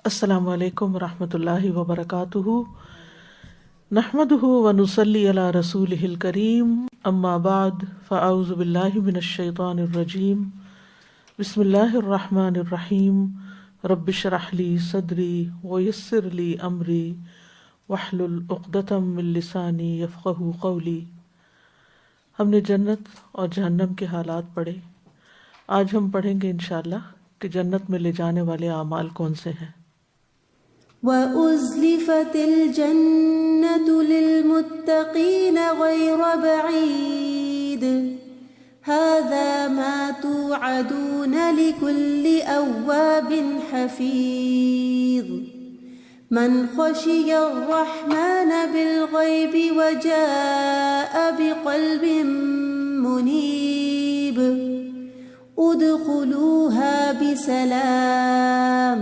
السلام علیکم ورحمۃ اللہ وبرکاتہ، نحمدہ ونصلی علی رسولہ الکریم، اما بعد فاعوذ باللہ من الشیطان الرجیم، بسم اللہ الرحمن الرحیم، رب اشرح لی صدری ویسر لی امری واحلل عقدۃ من لسانی یفقہوا قولی۔ ہم نے جنت اور جہنم کے حالات پڑھے، آج ہم پڑھیں گے انشاءاللہ کہ جنت میں لے جانے والے اعمال کون سے ہیں۔ وَأُزْلِفَتِ الْجَنَّةُ لِلْمُتَّقِينَ غَيْرَ بَعِيدٍ هَذَا مَا تُوعَدُونَ لِكُلِّ أَوَّابٍ حَفِيظٍ مَنْ خَشِيَ الرَّحْمَنَ بِالْغَيْبِ وَجَاءَ بِقَلْبٍ مُنِيبٍ ادْخُلُوهَا بِسَلَامٍ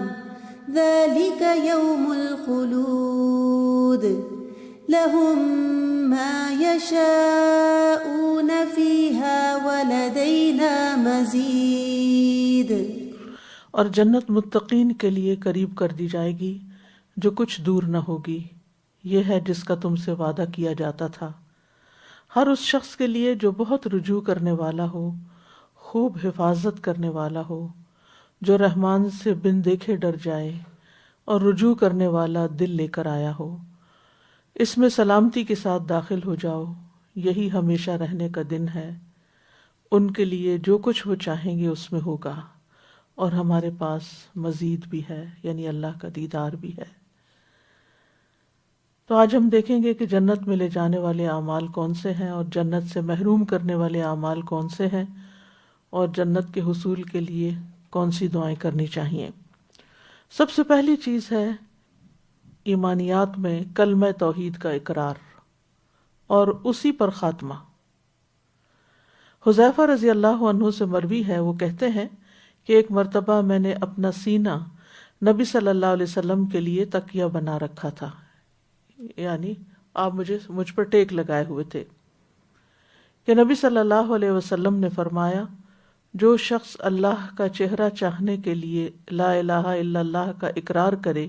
ذَلِكَ يَوْمُ الْخُلُودِ لَهُم مَّا يَشَاءُونَ فِيهَا وَلَدَيْنَا مَزِيدٌ۔ اور جنت متقین کے لیے قریب کر دی جائے گی جو کچھ دور نہ ہوگی، یہ ہے جس کا تم سے وعدہ کیا جاتا تھا، ہر اس شخص کے لیے جو بہت رجوع کرنے والا ہو، خوب حفاظت کرنے والا ہو، جو رحمان سے بن دیکھے ڈر جائے اور رجوع کرنے والا دل لے کر آیا ہو۔ اس میں سلامتی کے ساتھ داخل ہو جاؤ، یہی ہمیشہ رہنے کا دن ہے، ان کے لیے جو کچھ وہ چاہیں گے اس میں ہوگا، اور ہمارے پاس مزید بھی ہے، یعنی اللہ کا دیدار بھی ہے۔ تو آج ہم دیکھیں گے کہ جنت میں لے جانے والے اعمال کون سے ہیں، اور جنت سے محروم کرنے والے اعمال کون سے ہیں، اور جنت کے حصول کے لیے کون سی دعائیں کرنی چاہیے۔ سب سے پہلی چیز ہے ایمانیات میں کلمہ توحید کا اقرار اور اسی پر خاتمہ۔ حذیفہ رضی اللہ عنہ سے مروی ہے، وہ کہتے ہیں کہ ایک مرتبہ میں نے اپنا سینہ نبی صلی اللہ علیہ وسلم کے لیے تکیہ بنا رکھا تھا، یعنی آپ مجھ پر ٹیک لگائے ہوئے تھے، کہ نبی صلی اللہ علیہ وسلم نے فرمایا، جو شخص اللہ کا چہرہ چاہنے کے لیے لا الہ الا اللہ کا اقرار کرے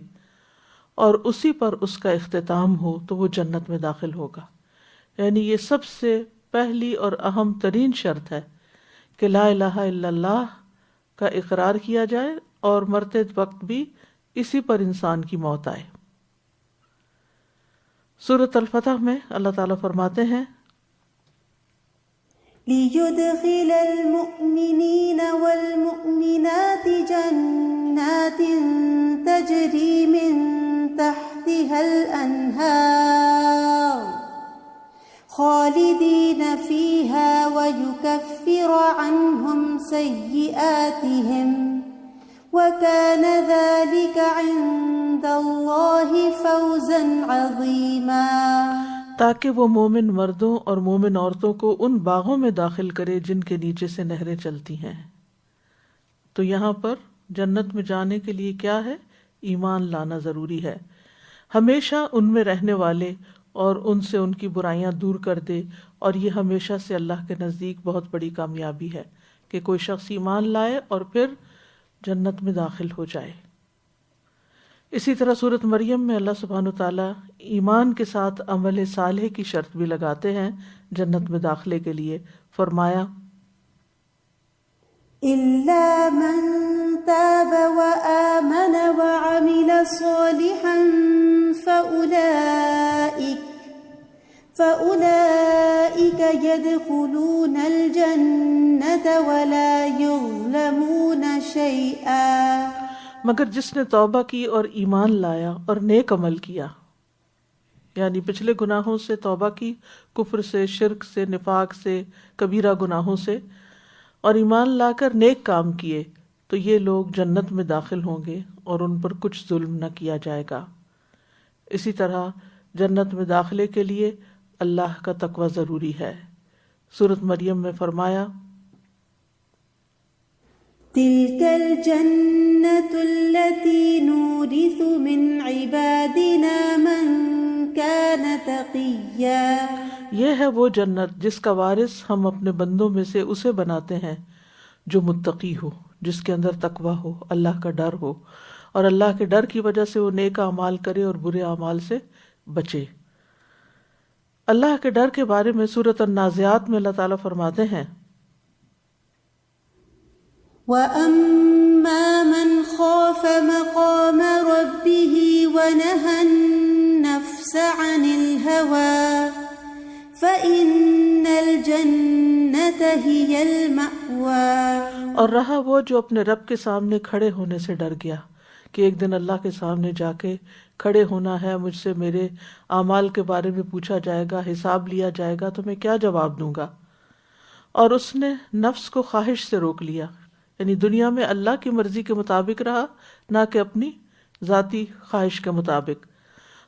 اور اسی پر اس کا اختتام ہو تو وہ جنت میں داخل ہوگا۔ یعنی یہ سب سے پہلی اور اہم ترین شرط ہے کہ لا الہ الا اللہ کا اقرار کیا جائے اور مرتے وقت بھی اسی پر انسان کی موت آئے۔ سورۃ الفتح میں اللہ تعالیٰ فرماتے ہیں، لِيُدْخِلَ الْمُؤْمِنِينَ وَالْمُؤْمِنَاتِ جَنَّاتٍ تَجْرِي مِن تَحْتِهَا الْأَنْهَارُ خَالِدِينَ فِيهَا وَيُكَفِّرَ عَنْهُمْ سَيِّئَاتِهِمْ وَكَانَ ذَلِكَ عِندَ اللَّهِ فَوْزًا عَظِيمًا۔ تاکہ وہ مومن مردوں اور مومن عورتوں کو ان باغوں میں داخل کرے جن کے نیچے سے نہریں چلتی ہیں۔ تو یہاں پر جنت میں جانے کے لیے کیا ہے؟ ایمان لانا ضروری ہے، ہمیشہ ان میں رہنے والے اور ان سے ان کی برائیاں دور کر دے، اور یہ ہمیشہ سے اللہ کے نزدیک بہت بڑی کامیابی ہے کہ کوئی شخص ایمان لائے اور پھر جنت میں داخل ہو جائے۔ اسی طرح سورۃ مریم میں اللہ سبحانہ وتعالیٰ ایمان کے ساتھ عمل صالح کی شرط بھی لگاتے ہیں جنت میں داخلے کے لیے۔ فرمایا، إِلَّا مَن تَابَ وَآمَنَ وَعَمِلَ صَالِحًا فَأُولَئِكَ يَدْخُلُونَ الْجَنَّةَ وَلَا يُظْلَمُونَ شَيْئًا۔ مگر جس نے توبہ کی اور ایمان لایا اور نیک عمل کیا، یعنی پچھلے گناہوں سے توبہ کی، کفر سے، شرک سے، نفاق سے، کبیرہ گناہوں سے، اور ایمان لا کر نیک کام کیے، تو یہ لوگ جنت میں داخل ہوں گے اور ان پر کچھ ظلم نہ کیا جائے گا۔ اسی طرح جنت میں داخلے کے لیے اللہ کا تقوی ضروری ہے۔ سورۃ مریم میں فرمایا، تِلْكَ الْجَنَّةُ الَّتِي نُورِثُ مِنْ عِبَادِنَا مَنْ كَانَ تَقِيًّا۔ یہ ہے وہ جنت جس کا وارث ہم اپنے بندوں میں سے اسے بناتے ہیں جو متقی ہو، جس کے اندر تقویٰ ہو، اللہ کا ڈر ہو، اور اللہ کے ڈر کی وجہ سے وہ نیک اعمال کرے اور برے اعمال سے بچے۔ اللہ کے ڈر کے بارے میں سورۃ النازعات میں اللہ تعالیٰ فرماتے ہیں وَأَمَّا مَنْ خَافَ مَقَامَ رَبِّهِ وَنَهَى النَّفْسَ عَنِ الْهَوَى فَإِنَّ الْجَنَّةَ هِيَ الْمَأْوَى۔ اور رہا وہ جو اپنے رب کے سامنے کھڑے ہونے سے ڈر گیا کہ ایک دن اللہ کے سامنے جا کے کھڑے ہونا ہے، مجھ سے میرے اعمال کے بارے میں پوچھا جائے گا، حساب لیا جائے گا، تو میں کیا جواب دوں گا؟ اور اس نے نفس کو خواہش سے روک لیا، یعنی دنیا میں اللہ کی مرضی کے مطابق رہا، نہ کہ اپنی ذاتی خواہش کے مطابق،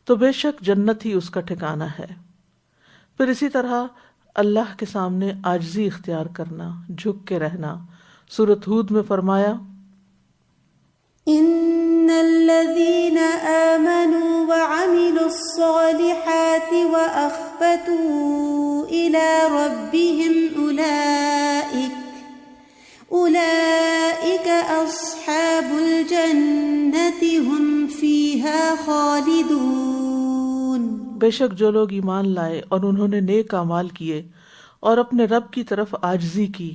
تو بے شک جنت ہی اس کا ٹھکانہ ہے۔ پھر اسی طرح اللہ کے سامنے عاجزی اختیار کرنا، جھک کے رہنا۔ سورۃ ہود میں فرمایا ان الذين آمنوا وعملوا الصالحات واخبتوا الى ربهم اولئك اصحاب الجنة هم فيها خالدون۔ بے شک جو لوگ ایمان لائے اور انہوں نے نیک اعمال کیے اور اپنے رب کی طرف عاجزی کی،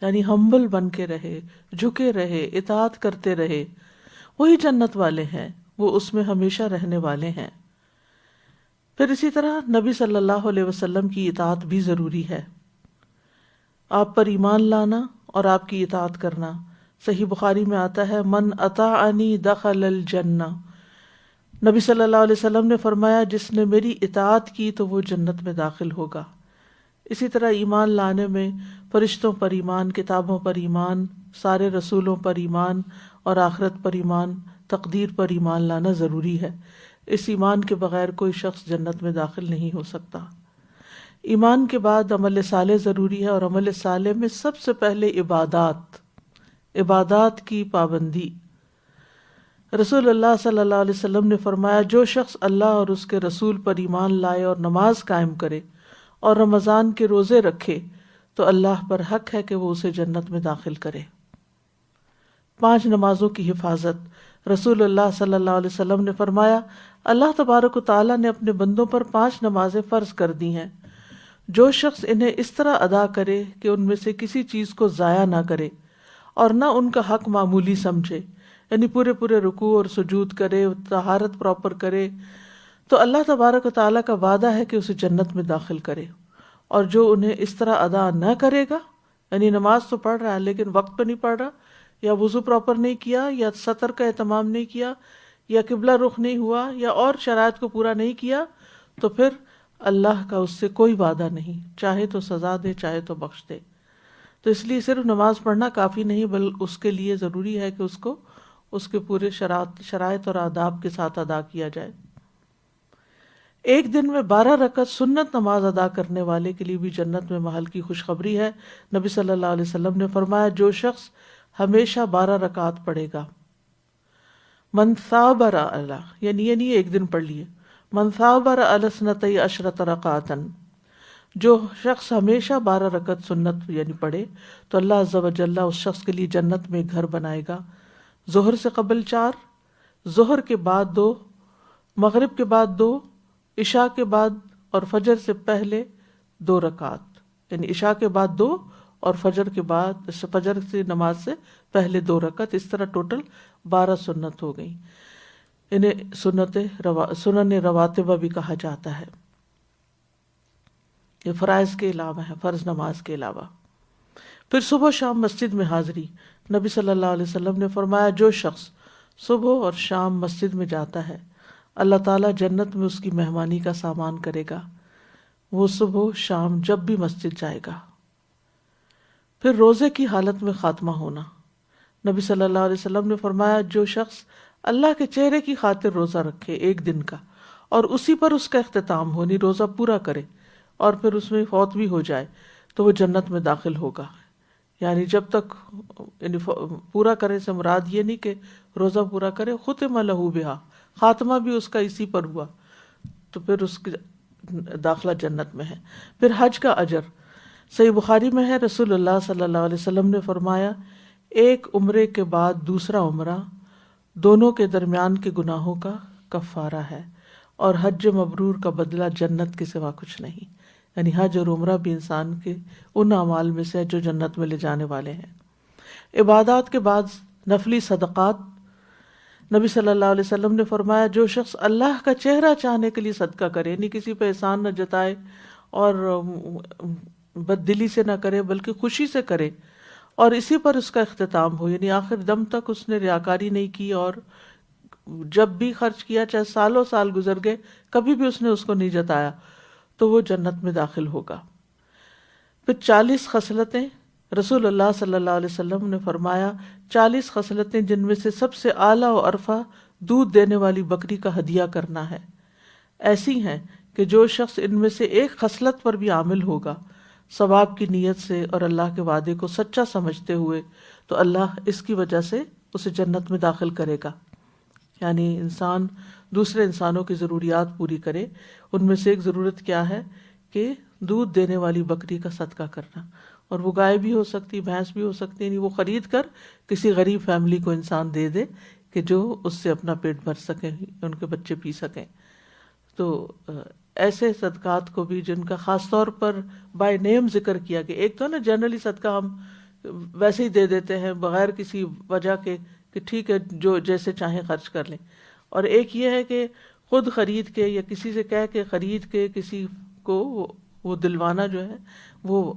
یعنی ہمبل بن کے رہے، جھکے رہے، اطاعت کرتے رہے، وہی جنت والے ہیں، وہ اس میں ہمیشہ رہنے والے ہیں۔ پھر اسی طرح نبی صلی اللہ علیہ وسلم کی اطاعت بھی ضروری ہے، آپ پر ایمان لانا اور آپ کی اطاعت کرنا۔ صحیح بخاری میں آتا ہے من اطاعنی دخل الجنہ، نبی صلی اللہ علیہ وسلم نے فرمایا جس نے میری اطاعت کی تو وہ جنت میں داخل ہوگا۔ اسی طرح ایمان لانے میں فرشتوں پر ایمان، کتابوں پر ایمان، سارے رسولوں پر ایمان اور آخرت پر ایمان، تقدیر پر ایمان لانا ضروری ہے۔ اس ایمان کے بغیر کوئی شخص جنت میں داخل نہیں ہو سکتا۔ ایمان کے بعد عمل صالح ضروری ہے، اور عمل صالح میں سب سے پہلے عبادات کی پابندی۔ رسول اللہ صلی اللہ علیہ وسلم نے فرمایا جو شخص اللہ اور اس کے رسول پر ایمان لائے اور نماز قائم کرے اور رمضان کے روزے رکھے تو اللہ پر حق ہے کہ وہ اسے جنت میں داخل کرے۔ 5 نمازوں کی حفاظت۔ رسول اللہ صلی اللہ علیہ وسلم نے فرمایا اللہ تبارک و تعالیٰ نے اپنے بندوں پر 5 نمازیں فرض کر دی ہیں، جو شخص انہیں اس طرح ادا کرے کہ ان میں سے کسی چیز کو ضائع نہ کرے اور نہ ان کا حق معمولی سمجھے، یعنی پورے رکوع اور سجود کرے، طہارت پراپر کرے، تو اللہ تبارک و تعالیٰ کا وعدہ ہے کہ اسے جنت میں داخل کرے۔ اور جو انہیں اس طرح ادا نہ کرے گا، یعنی نماز تو پڑھ رہا ہے لیکن وقت پہ نہیں پڑھ رہا، یا وضو پراپر نہیں کیا، یا سطر کا اہتمام نہیں کیا، یا قبلہ رخ نہیں ہوا، یا اور شرائط کو پورا نہیں کیا، تو پھر اللہ کا اس سے کوئی وعدہ نہیں، چاہے تو سزا دے چاہے تو بخش دے۔ تو اس لیے صرف نماز پڑھنا کافی نہیں، بلکہ اس کے لیے ضروری ہے کہ اس کو اس کے پورے شرائط اور آداب کے ساتھ ادا کیا جائے۔ ایک دن میں 12 رکعت سنت نماز ادا کرنے والے کے لیے بھی جنت میں محل کی خوشخبری ہے۔ نبی صلی اللہ علیہ وسلم نے فرمایا جو شخص ہمیشہ 12 رکعت پڑھے گا، من ثابر علی، یعنی یہ نہیں ایک دن پڑھ لیے، من ثابر علی 12 رکعتا، جو شخص ہمیشہ 12 رکعت سنت یعنی پڑھے تو اللہ عز و جل اس شخص کے لیے جنت میں گھر بنائے گا۔ ظہر سے قبل 4، ظہر کے بعد 2، مغرب کے بعد 2، عشاء کے بعد اور فجر سے پہلے 2 رکعت، یعنی عشاء کے بعد 2 اور فجر کے بعد، فجر سے نماز سے پہلے 2 رکعت، اس طرح ٹوٹل 12 سنت ہو گئی۔ انہیں سنن رواتبہ بھی کہا جاتا ہے، یہ فرائض کے علاوہ ہے، فرض نماز کے علاوہ۔ پھر صبح و شام مسجد میں حاضری۔ نبی صلی اللہ علیہ وسلم نے فرمایا جو شخص صبح اور شام مسجد میں جاتا ہے اللہ تعالیٰ جنت میں اس کی مہمانی کا سامان کرے گا، وہ صبح شام جب بھی مسجد جائے گا۔ پھر روزے کی حالت میں خاتمہ ہونا۔ نبی صلی اللہ علیہ وسلم نے فرمایا جو شخص اللہ کے چہرے کی خاطر روزہ رکھے ایک دن کا اور اسی پر اس کا اختتام ہو، نہیں روزہ پورا کرے اور پھر اس میں فوت بھی ہو جائے تو وہ جنت میں داخل ہوگا۔ یعنی جب تک پورا کرے سے مراد یہ نہیں کہ روزہ پورا کرے، ختم لہ بہا، خاتمہ بھی اس کا اسی پر ہوا تو پھر اس کا داخلہ جنت میں ہے۔ پھر حج کا اجر صحیح بخاری میں ہے، رسول اللہ صلی اللہ علیہ وسلم نے فرمایا ایک عمرے کے بعد دوسرا عمرہ دونوں کے درمیان کے گناہوں کا کفارہ ہے، اور حج مبرور کا بدلہ جنت کے سوا کچھ نہیں. یعنی حج اور عمرہ بھی انسان کے ان اعمال میں سے ہے جو جنت میں لے جانے والے ہیں. عبادات کے بعد نفلی صدقات. نبی صلی اللہ علیہ وسلم نے فرمایا جو شخص اللہ کا چہرہ چاہنے کے لیے صدقہ کرے، یعنی کسی پہ احسان نہ جتائے اور بد دلی سے نہ کرے بلکہ خوشی سے کرے، اور اسی پر اس کا اختتام ہو، یعنی آخر دم تک اس نے ریاکاری نہیں کی، اور جب بھی خرچ کیا چاہے سالوں سال گزر گئے کبھی بھی اس نے اس کو نہیں جتایا، تو وہ جنت میں داخل ہوگا. پھر 40 خصلتیں. رسول اللہ صلی اللہ علیہ وسلم نے فرمایا 40 خصلتیں جن میں سے سب سے اعلیٰ و ارفع دودھ دینے والی بکری کا ہدیہ کرنا ہے، ایسی ہیں کہ جو شخص ان میں سے ایک خصلت پر بھی عامل ہوگا ثواب کی نیت سے اور اللہ کے وعدے کو سچا سمجھتے ہوئے، تو اللہ اس کی وجہ سے اسے جنت میں داخل کرے گا. یعنی انسان دوسرے انسانوں کی ضروریات پوری کرے. ان میں سے ایک ضرورت کیا ہے کہ دودھ دینے والی بکری کا صدقہ کرنا، اور وہ گائے بھی ہو سکتی، بھینس بھی ہو سکتی، یعنی وہ خرید کر کسی غریب فیملی کو انسان دے دے کہ جو اس سے اپنا پیٹ بھر سکیں، ان کے بچے پی سکیں. تو ایسے صدقات کو بھی جن کا خاص طور پر بائی نیم ذکر کیا گیا. ایک تو نا جنرلی صدقہ ہم ویسے ہی دے دیتے ہیں بغیر کسی وجہ کے کہ ٹھیک ہے جو جیسے چاہیں خرچ کر لیں، اور ایک یہ ہے کہ خود خرید کے یا کسی سے کہہ کے خرید کے کسی کو وہ دلوانا جو ہے وہ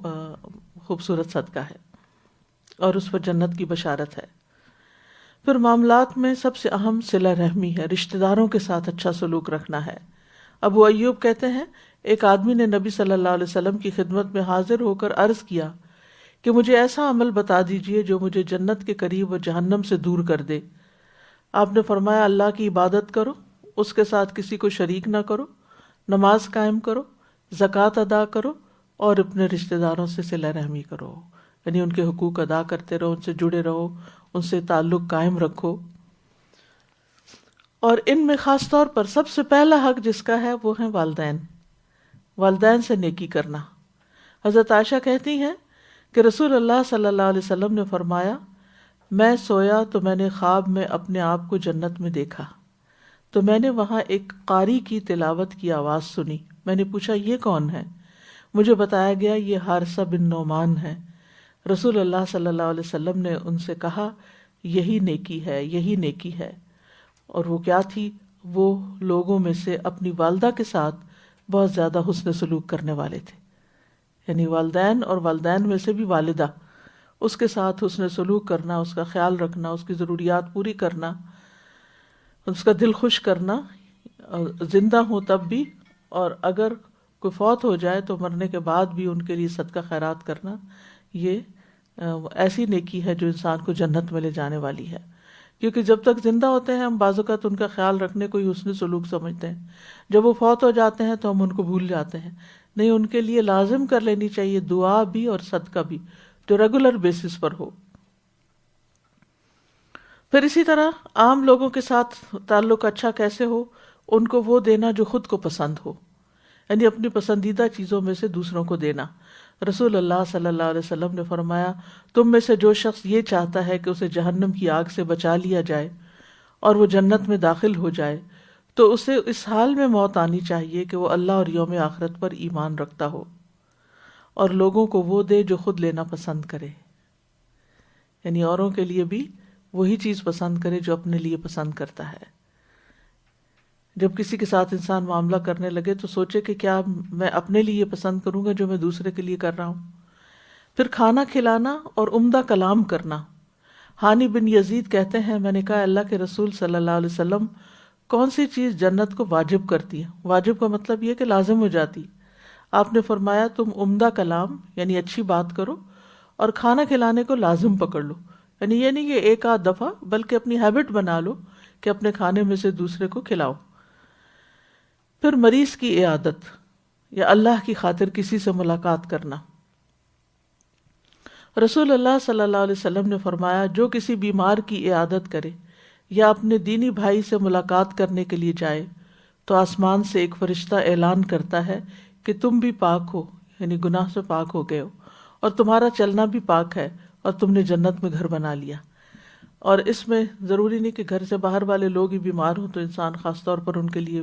خوبصورت صدقہ ہے اور اس پر جنت کی بشارت ہے. پھر معاملات میں سب سے اہم صلہ رحمی ہے، رشتہ داروں کے ساتھ اچھا سلوک رکھنا ہے. ابو ایوب کہتے ہیں ایک آدمی نے نبی صلی اللہ علیہ وسلم کی خدمت میں حاضر ہو کر عرض کیا کہ مجھے ایسا عمل بتا دیجئے جو مجھے جنت کے قریب و جہنم سے دور کر دے. آپ نے فرمایا اللہ کی عبادت کرو، اس کے ساتھ کسی کو شریک نہ کرو، نماز قائم کرو، زکوٰۃ ادا کرو، اور اپنے رشتہ داروں سے صلہ رحمی کرو. یعنی ان کے حقوق ادا کرتے رہو، ان سے جڑے رہو، ان سے تعلق قائم رکھو. اور ان میں خاص طور پر سب سے پہلا حق جس کا ہے وہ ہے والدین. والدین سے نیکی کرنا. حضرت عائشہ کہتی ہیں کہ رسول اللہ صلی اللہ علیہ وسلم نے فرمایا میں سویا تو میں نے خواب میں اپنے آپ کو جنت میں دیکھا، تو میں نے وہاں ایک قاری کی تلاوت کی آواز سنی. میں نے پوچھا یہ کون ہے؟ مجھے بتایا گیا یہ حارثہ بن نعمان ہے. رسول اللہ صلی اللہ علیہ وسلم نے ان سے کہا یہی نیکی ہے، یہی نیکی ہے. اور وہ کیا تھی؟ وہ لوگوں میں سے اپنی والدہ کے ساتھ بہت زیادہ حسن سلوک کرنے والے تھے. یعنی والدین اور والدین میں سے بھی والدہ، اس کے ساتھ حسن سلوک کرنا، اس کا خیال رکھنا، اس کی ضروریات پوری کرنا، اس کا دل خوش کرنا، زندہ ہوں تب بھی، اور اگر کوئی فوت ہو جائے تو مرنے کے بعد بھی ان کے لیے صدقہ خیرات کرنا. یہ ایسی نیکی ہے جو انسان کو جنت میں لے جانے والی ہے. کیونکہ جب تک زندہ ہوتے ہیں ہم بعض اوقات ان کا خیال رکھنے کو ہی حسن سلوک سمجھتے ہیں، جب وہ فوت ہو جاتے ہیں تو ہم ان کو بھول جاتے ہیں. نہیں، ان کے لیے لازم کر لینی چاہیے دعا بھی اور صدقہ بھی جو ریگولر بیسس پر ہو. پھر اسی طرح عام لوگوں کے ساتھ تعلق اچھا کیسے ہو؟ ان کو وہ دینا جو خود کو پسند ہو، یعنی اپنی پسندیدہ چیزوں میں سے دوسروں کو دینا. رسول اللہ صلی اللہ علیہ وسلم نے فرمایا تم میں سے جو شخص یہ چاہتا ہے کہ اسے جہنم کی آگ سے بچا لیا جائے اور وہ جنت میں داخل ہو جائے تو اسے اس حال میں موت آنی چاہیے کہ وہ اللہ اور یوم آخرت پر ایمان رکھتا ہو، اور لوگوں کو وہ دے جو خود لینا پسند کرے. یعنی اوروں کے لیے بھی وہی چیز پسند کرے جو اپنے لیے پسند کرتا ہے. جب کسی کے ساتھ انسان معاملہ کرنے لگے تو سوچے کہ کیا میں اپنے لیے یہ پسند کروں گا جو میں دوسرے کے لیے کر رہا ہوں. پھر کھانا کھلانا اور عمدہ کلام کرنا. ہانی بن یزید کہتے ہیں میں نے کہا اللہ کے رسول صلی اللہ علیہ وسلم کون سی چیز جنت کو واجب کرتی ہے؟ واجب کا مطلب یہ کہ لازم ہو جاتی. آپ نے فرمایا تم عمدہ کلام یعنی اچھی بات کرو اور کھانا کھلانے کو لازم پکڑ لو. یعنی یہ نہیں کہ ایک آدھ دفعہ بلکہ اپنی ہیبٹ بنا لو کہ اپنے کھانے میں سے دوسرے کو کھلاؤ. پھر مریض کی عیادت یا اللہ کی خاطر کسی سے ملاقات کرنا. رسول اللہ صلی اللہ علیہ وسلم نے فرمایا جو کسی بیمار کی عیادت کرے یا اپنے دینی بھائی سے ملاقات کرنے کے لیے جائے تو آسمان سے ایک فرشتہ اعلان کرتا ہے کہ تم بھی پاک ہو، یعنی گناہ سے پاک ہو گئے ہو، اور تمہارا چلنا بھی پاک ہے اور تم نے جنت میں گھر بنا لیا. اور اس میں ضروری نہیں کہ گھر سے باہر والے لوگ ہی بیمار ہوں تو انسان خاص طور پر ان کے لیے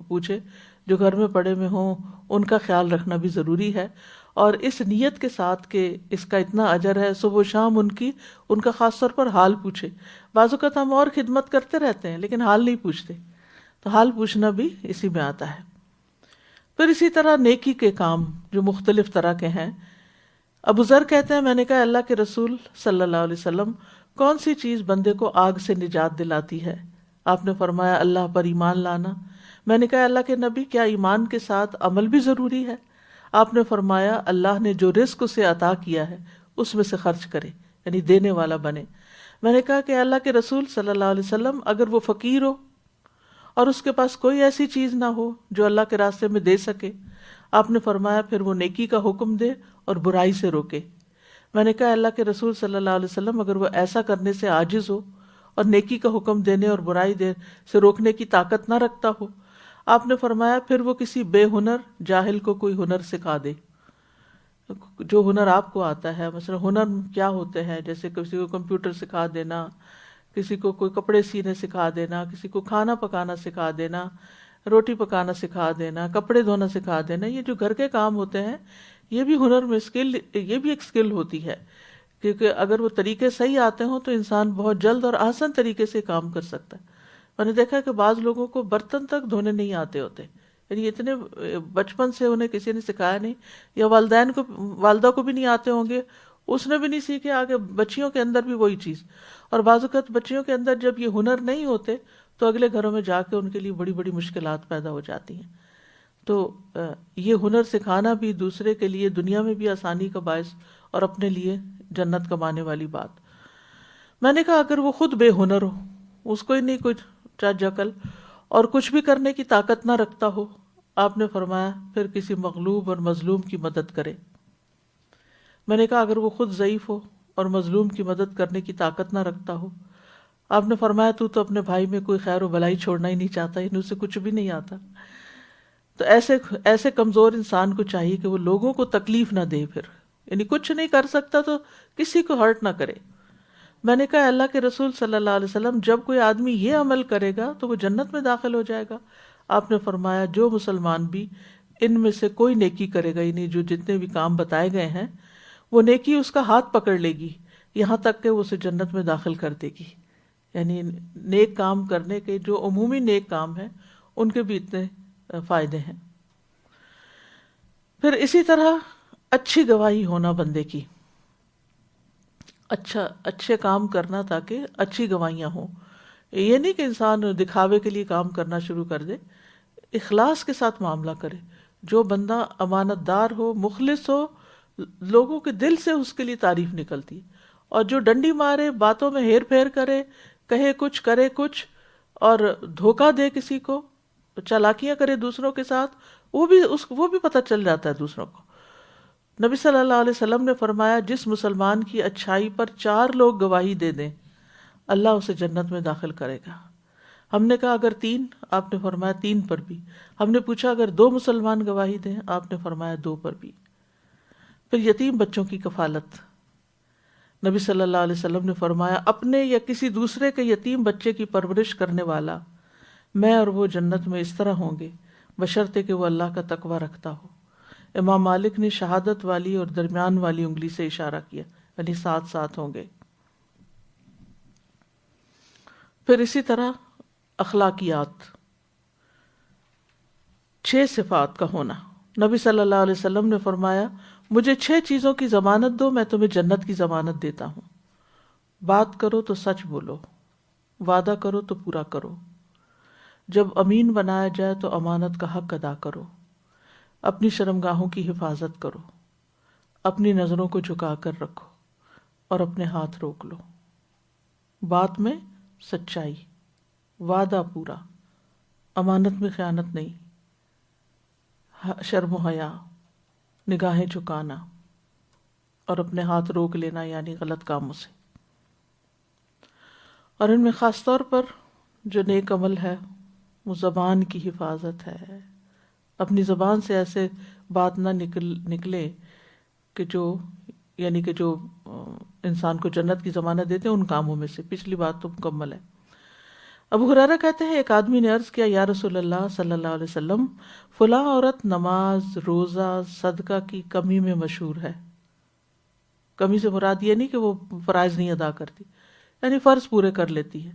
پوچھے، جو گھر میں پڑے ہوئے ہوں ان کا خیال رکھنا بھی ضروری ہے، اور اس نیت کے ساتھ کہ اس کا اتنا اجر ہے، صبح و شام ان کا خاص طور پر حال پوچھے۔ بعض اوقات ہم اور خدمت کرتے رہتے ہیں لیکن حال نہیں پوچھتے، تو حال پوچھنا بھی اسی میں آتا ہے۔ پھر اسی طرح نیکی کے کام جو مختلف طرح کے ہیں۔ ابو ذر کہتے ہیں میں نے کہا اللہ کے رسول صلی اللہ علیہ وسلم کون سی چیز بندے کو آگ سے نجات دلاتی ہے؟ آپ نے فرمایا اللہ پر ایمان لانا۔ میں نے کہا اللہ کے نبی کیا ایمان کے ساتھ عمل بھی ضروری ہے؟ آپ نے فرمایا اللہ نے جو رزق اسے عطا کیا ہے اس میں سے خرچ کرے، یعنی دینے والا بنے۔ میں نے کہا کہ اللہ کے رسول صلی اللہ علیہ وسلم اگر وہ فقیر ہو اور اس کے پاس کوئی ایسی چیز نہ ہو جو اللہ کے راستے میں دے سکے، آپ نے فرمایا پھر وہ نیکی کا حکم دے اور برائی سے روکے۔ میں نے کہا اللہ کے رسول صلی اللہ علیہ وسلم اگر وہ ایسا کرنے سے عاجز ہو اور نیکی کا حکم دینے اور برائی سے روکنے کی طاقت نہ رکھتا ہو، آپ نے فرمایا پھر وہ کسی بے ہنر جاہل کو کوئی ہنر سکھا دے، جو ہنر آپ کو آتا ہے۔ مثلا ہنر کیا ہوتے ہیں، جیسے کسی کو کمپیوٹر سکھا دینا، کسی کو کوئی کپڑے سینے سکھا دینا، کسی کو کھانا پکانا سکھا دینا، روٹی پکانا سکھا دینا، کپڑے دھونا سکھا دینا۔ یہ جو گھر کے کام ہوتے ہیں یہ بھی ہنر میں یہ بھی ایک سکل ہوتی ہے، کیونکہ اگر وہ طریقے صحیح آتے ہوں تو انسان بہت جلد اور آسان طریقے سے کام کر سکتا ہے۔ میں نے دیکھا کہ بعض لوگوں کو برتن تک دھونے نہیں آتے ہوتے، یعنی اتنے بچپن سے انہیں کسی نے سکھایا نہیں، یا والدہ کو بھی نہیں آتے ہوں گے، اس نے بھی نہیں سیکھے، آگے بچیوں کے اندر بھی وہی چیز۔ اور بعض اوقات بچیوں کے اندر جب یہ ہنر نہیں ہوتے تو اگلے گھروں میں جا کے ان کے لیے بڑی بڑی مشکلات پیدا ہو جاتی ہیں۔ تو یہ ہنر سکھانا بھی دوسرے کے لیے دنیا میں بھی آسانی کا باعث اور اپنے لیے جنت کمانے والی بات۔ میں نے کہا اگر وہ خود بے ہنر ہو، اس کو ہی نہیں کچھ چج عقل اور کچھ بھی کرنے کی طاقت نہ رکھتا ہو، آپ نے فرمایا پھر کسی مغلوب اور مظلوم کی مدد کرے۔ میں نے کہا اگر وہ خود ضعیف ہو اور مظلوم کی مدد کرنے کی طاقت نہ رکھتا ہو، آپ نے فرمایا تو اپنے بھائی میں کوئی خیر و بھلائی چھوڑنا ہی نہیں چاہتا، انہیں اسے کچھ بھی نہیں آتا۔ تو ایسے کمزور انسان کو چاہیے کہ وہ لوگوں کو تکلیف نہ دے، پھر یعنی کچھ نہیں کر سکتا تو کسی کو ہرٹ نہ کرے۔ میں نے کہا اللہ کے رسول صلی اللہ علیہ وسلم جب کوئی آدمی یہ عمل کرے گا تو وہ جنت میں داخل ہو جائے گا۔ آپ نے فرمایا جو مسلمان بھی ان میں سے کوئی نیکی کرے گا، یعنی جو جتنے بھی کام بتائے گئے ہیں، وہ نیکی اس کا ہاتھ پکڑ لے گی یہاں تک کہ وہ اسے جنت میں داخل کر دے گی۔ یعنی نیک کام کرنے کے جو عمومی نیک کام ہیں ان کے بھی اتنے فائدے ہیں۔ پھر اسی طرح اچھی گواہی ہونا بندے کی، اچھے کام کرنا تاکہ اچھی گواہیاں ہوں۔ یہ نہیں کہ انسان دکھاوے کے لیے کام کرنا شروع کر دے، اخلاص کے ساتھ معاملہ کرے۔ جو بندہ امانت دار ہو، مخلص ہو، لوگوں کے دل سے اس کے لیے تعریف نکلتی ہے، اور جو ڈنڈی مارے، باتوں میں ہیر پھیر کرے، کہے کچھ کرے کچھ، اور دھوکہ دے کسی کو، چالاکیاں کرے دوسروں کے ساتھ، وہ بھی پتہ چل جاتا ہے دوسروں کو۔ نبی صلی اللہ علیہ وسلم نے فرمایا جس مسلمان کی اچھائی پر 4 لوگ گواہی دے دیں اللہ اسے جنت میں داخل کرے گا۔ ہم نے کہا اگر 3؟ آپ نے فرمایا 3 پر بھی۔ ہم نے پوچھا اگر 2 مسلمان گواہی دیں؟ آپ نے فرمایا 2 پر بھی۔ پھر یتیم بچوں کی کفالت، نبی صلی اللہ علیہ وسلم نے فرمایا اپنے یا کسی دوسرے کے یتیم بچے کی پرورش کرنے والا، میں اور وہ جنت میں اس طرح ہوں گے بشرطے کہ وہ اللہ کا تقوی رکھتا ہو۔ امام مالک نے شہادت والی اور درمیان والی انگلی سے اشارہ کیا، یعنی 7 ہوں گے۔ پھر اسی طرح اخلاقیات، 6 صفات کا ہونا۔ نبی صلی اللہ علیہ وسلم نے فرمایا مجھے 6 چیزوں کی ضمانت دو، میں تمہیں جنت کی ضمانت دیتا ہوں۔ بات کرو تو سچ بولو، وعدہ کرو تو پورا کرو، جب امین بنایا جائے تو امانت کا حق ادا کرو، اپنی شرمگاہوں کی حفاظت کرو، اپنی نظروں کو جھکا کر رکھو اور اپنے ہاتھ روک لو۔ بات میں سچائی، وعدہ پورا، امانت میں خیانت نہیں، شرم و حیا، نگاہیں جھکانا اور اپنے ہاتھ روک لینا یعنی غلط کاموں سے۔ اور ان میں خاص طور پر جو نیک عمل ہے وہ زبان کی حفاظت ہے۔ اپنی زبان سے ایسے بات نہ نکلے کہ جو یعنی کہ جو انسان کو جنت کی ضمانت دیتے ہیں ان کاموں میں سے. پچھلی بات تو مکمل ہے. ابو ہریرہ کہتے ہیں ایک آدمی نے عرض کیا یا رسول اللہ صلی اللہ علیہ وسلم فلاں عورت نماز روزہ صدقہ کی کمی میں مشہور ہے. کمی سے مراد یہ نہیں کہ وہ فرائض نہیں ادا کرتی، یعنی فرض پورے کر لیتی ہے،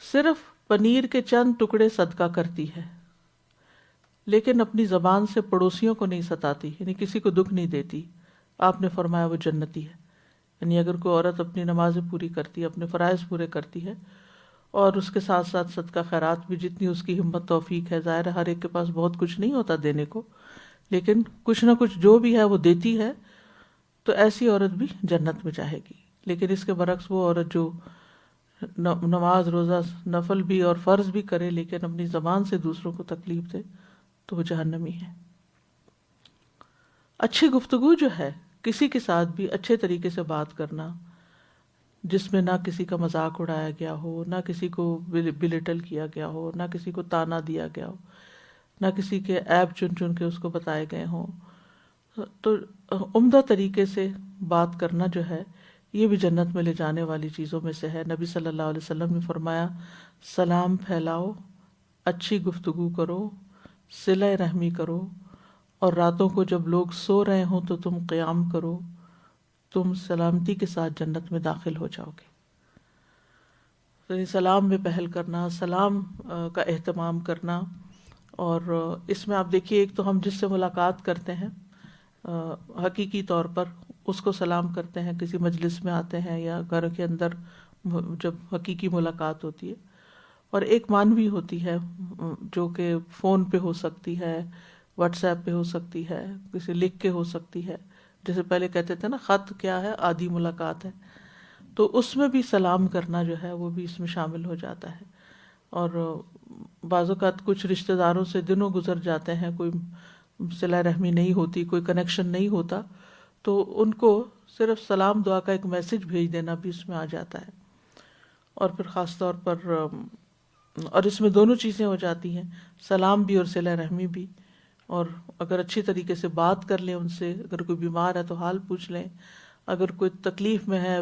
صرف پنیر کے چند ٹکڑے صدقہ کرتی ہے، لیکن اپنی زبان سے پڑوسیوں کو نہیں ستاتی، یعنی کسی کو دکھ نہیں دیتی. آپ نے فرمایا وہ جنتی ہے. یعنی اگر کوئی عورت اپنی نمازیں پوری کرتی ہے، اپنے فرائض پورے کرتی ہے، اور اس کے ساتھ ساتھ صدقہ خیرات بھی جتنی اس کی ہمت توفیق ہے، ظاہر ہے ہر ایک کے پاس بہت کچھ نہیں ہوتا دینے کو، لیکن کچھ نہ کچھ جو بھی ہے وہ دیتی ہے، تو ایسی عورت بھی جنت میں جائے گی. لیکن اس کے برعکس وہ عورت جو نماز روزہ نفل بھی اور فرض بھی کرے لیکن اپنی زبان سے دوسروں کو تکلیف دے تو وہ جہنمی ہے. اچھی گفتگو جو ہے، کسی کے ساتھ بھی اچھے طریقے سے بات کرنا، جس میں نہ کسی کا مذاق اڑایا گیا ہو، نہ کسی کو بلٹل کیا گیا ہو، نہ کسی کو تانا دیا گیا ہو، نہ کسی کے عیب چن چن کے اس کو بتائے گئے ہوں، تو عمدہ طریقے سے بات کرنا جو ہے یہ بھی جنت میں لے جانے والی چیزوں میں سے ہے. نبی صلی اللہ علیہ وسلم نے فرمایا سلام پھیلاؤ، اچھی گفتگو کرو، صلہ رحمی کرو، اور راتوں کو جب لوگ سو رہے ہوں تو تم قیام کرو، تم سلامتی کے ساتھ جنت میں داخل ہو جاؤ گے. تو سلام میں پہل کرنا، سلام کا اہتمام کرنا. اور اس میں آپ دیکھیے ایک تو ہم جس سے ملاقات کرتے ہیں حقیقی طور پر اس کو سلام کرتے ہیں، کسی مجلس میں آتے ہیں یا گھر کے اندر جب حقیقی ملاقات ہوتی ہے، اور ایک مانوی ہوتی ہے جو کہ فون پہ ہو سکتی ہے، واٹس ایپ پہ ہو سکتی ہے، کسی لکھ کے ہو سکتی ہے. جیسے پہلے کہتے تھے نا خط کیا ہے، آدھی ملاقات ہے، تو اس میں بھی سلام کرنا جو ہے وہ بھی اس میں شامل ہو جاتا ہے. اور بعض اوقات کچھ رشتہ داروں سے دنوں گزر جاتے ہیں، کوئی صلہ رحمی نہیں ہوتی، کوئی کنیکشن نہیں ہوتا، تو ان کو صرف سلام دعا کا ایک میسج بھیج دینا بھی اس میں آ جاتا ہے. اور پھر خاص طور پر اور اس میں دونوں چیزیں ہو جاتی ہیں، سلام بھی اور صلہ رحمی بھی. اور اگر اچھی طریقے سے بات کر لیں ان سے، اگر کوئی بیمار ہے تو حال پوچھ لیں، اگر کوئی تکلیف میں ہے،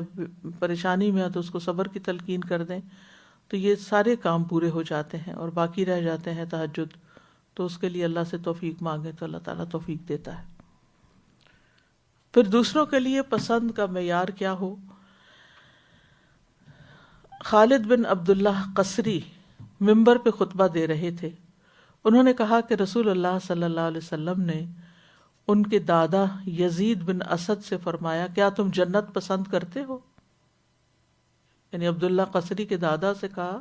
پریشانی میں ہے تو اس کو صبر کی تلقین کر دیں، تو یہ سارے کام پورے ہو جاتے ہیں. اور باقی رہ جاتے ہیں تہجد، تو اس کے لیے اللہ سے توفیق مانگے تو اللہ تعالیٰ توفیق دیتا ہے. پھر دوسروں کے لیے پسند کا معیار کیا ہو. خالد بن عبداللہ قصری منبر پہ خطبہ دے رہے تھے. انہوں نے کہا کہ رسول اللہ صلی اللہ علیہ وسلم نے ان کے دادا یزید بن اسد سے فرمایا کیا تم جنت پسند کرتے ہو؟ یعنی عبداللہ قصری کے دادا سے کہا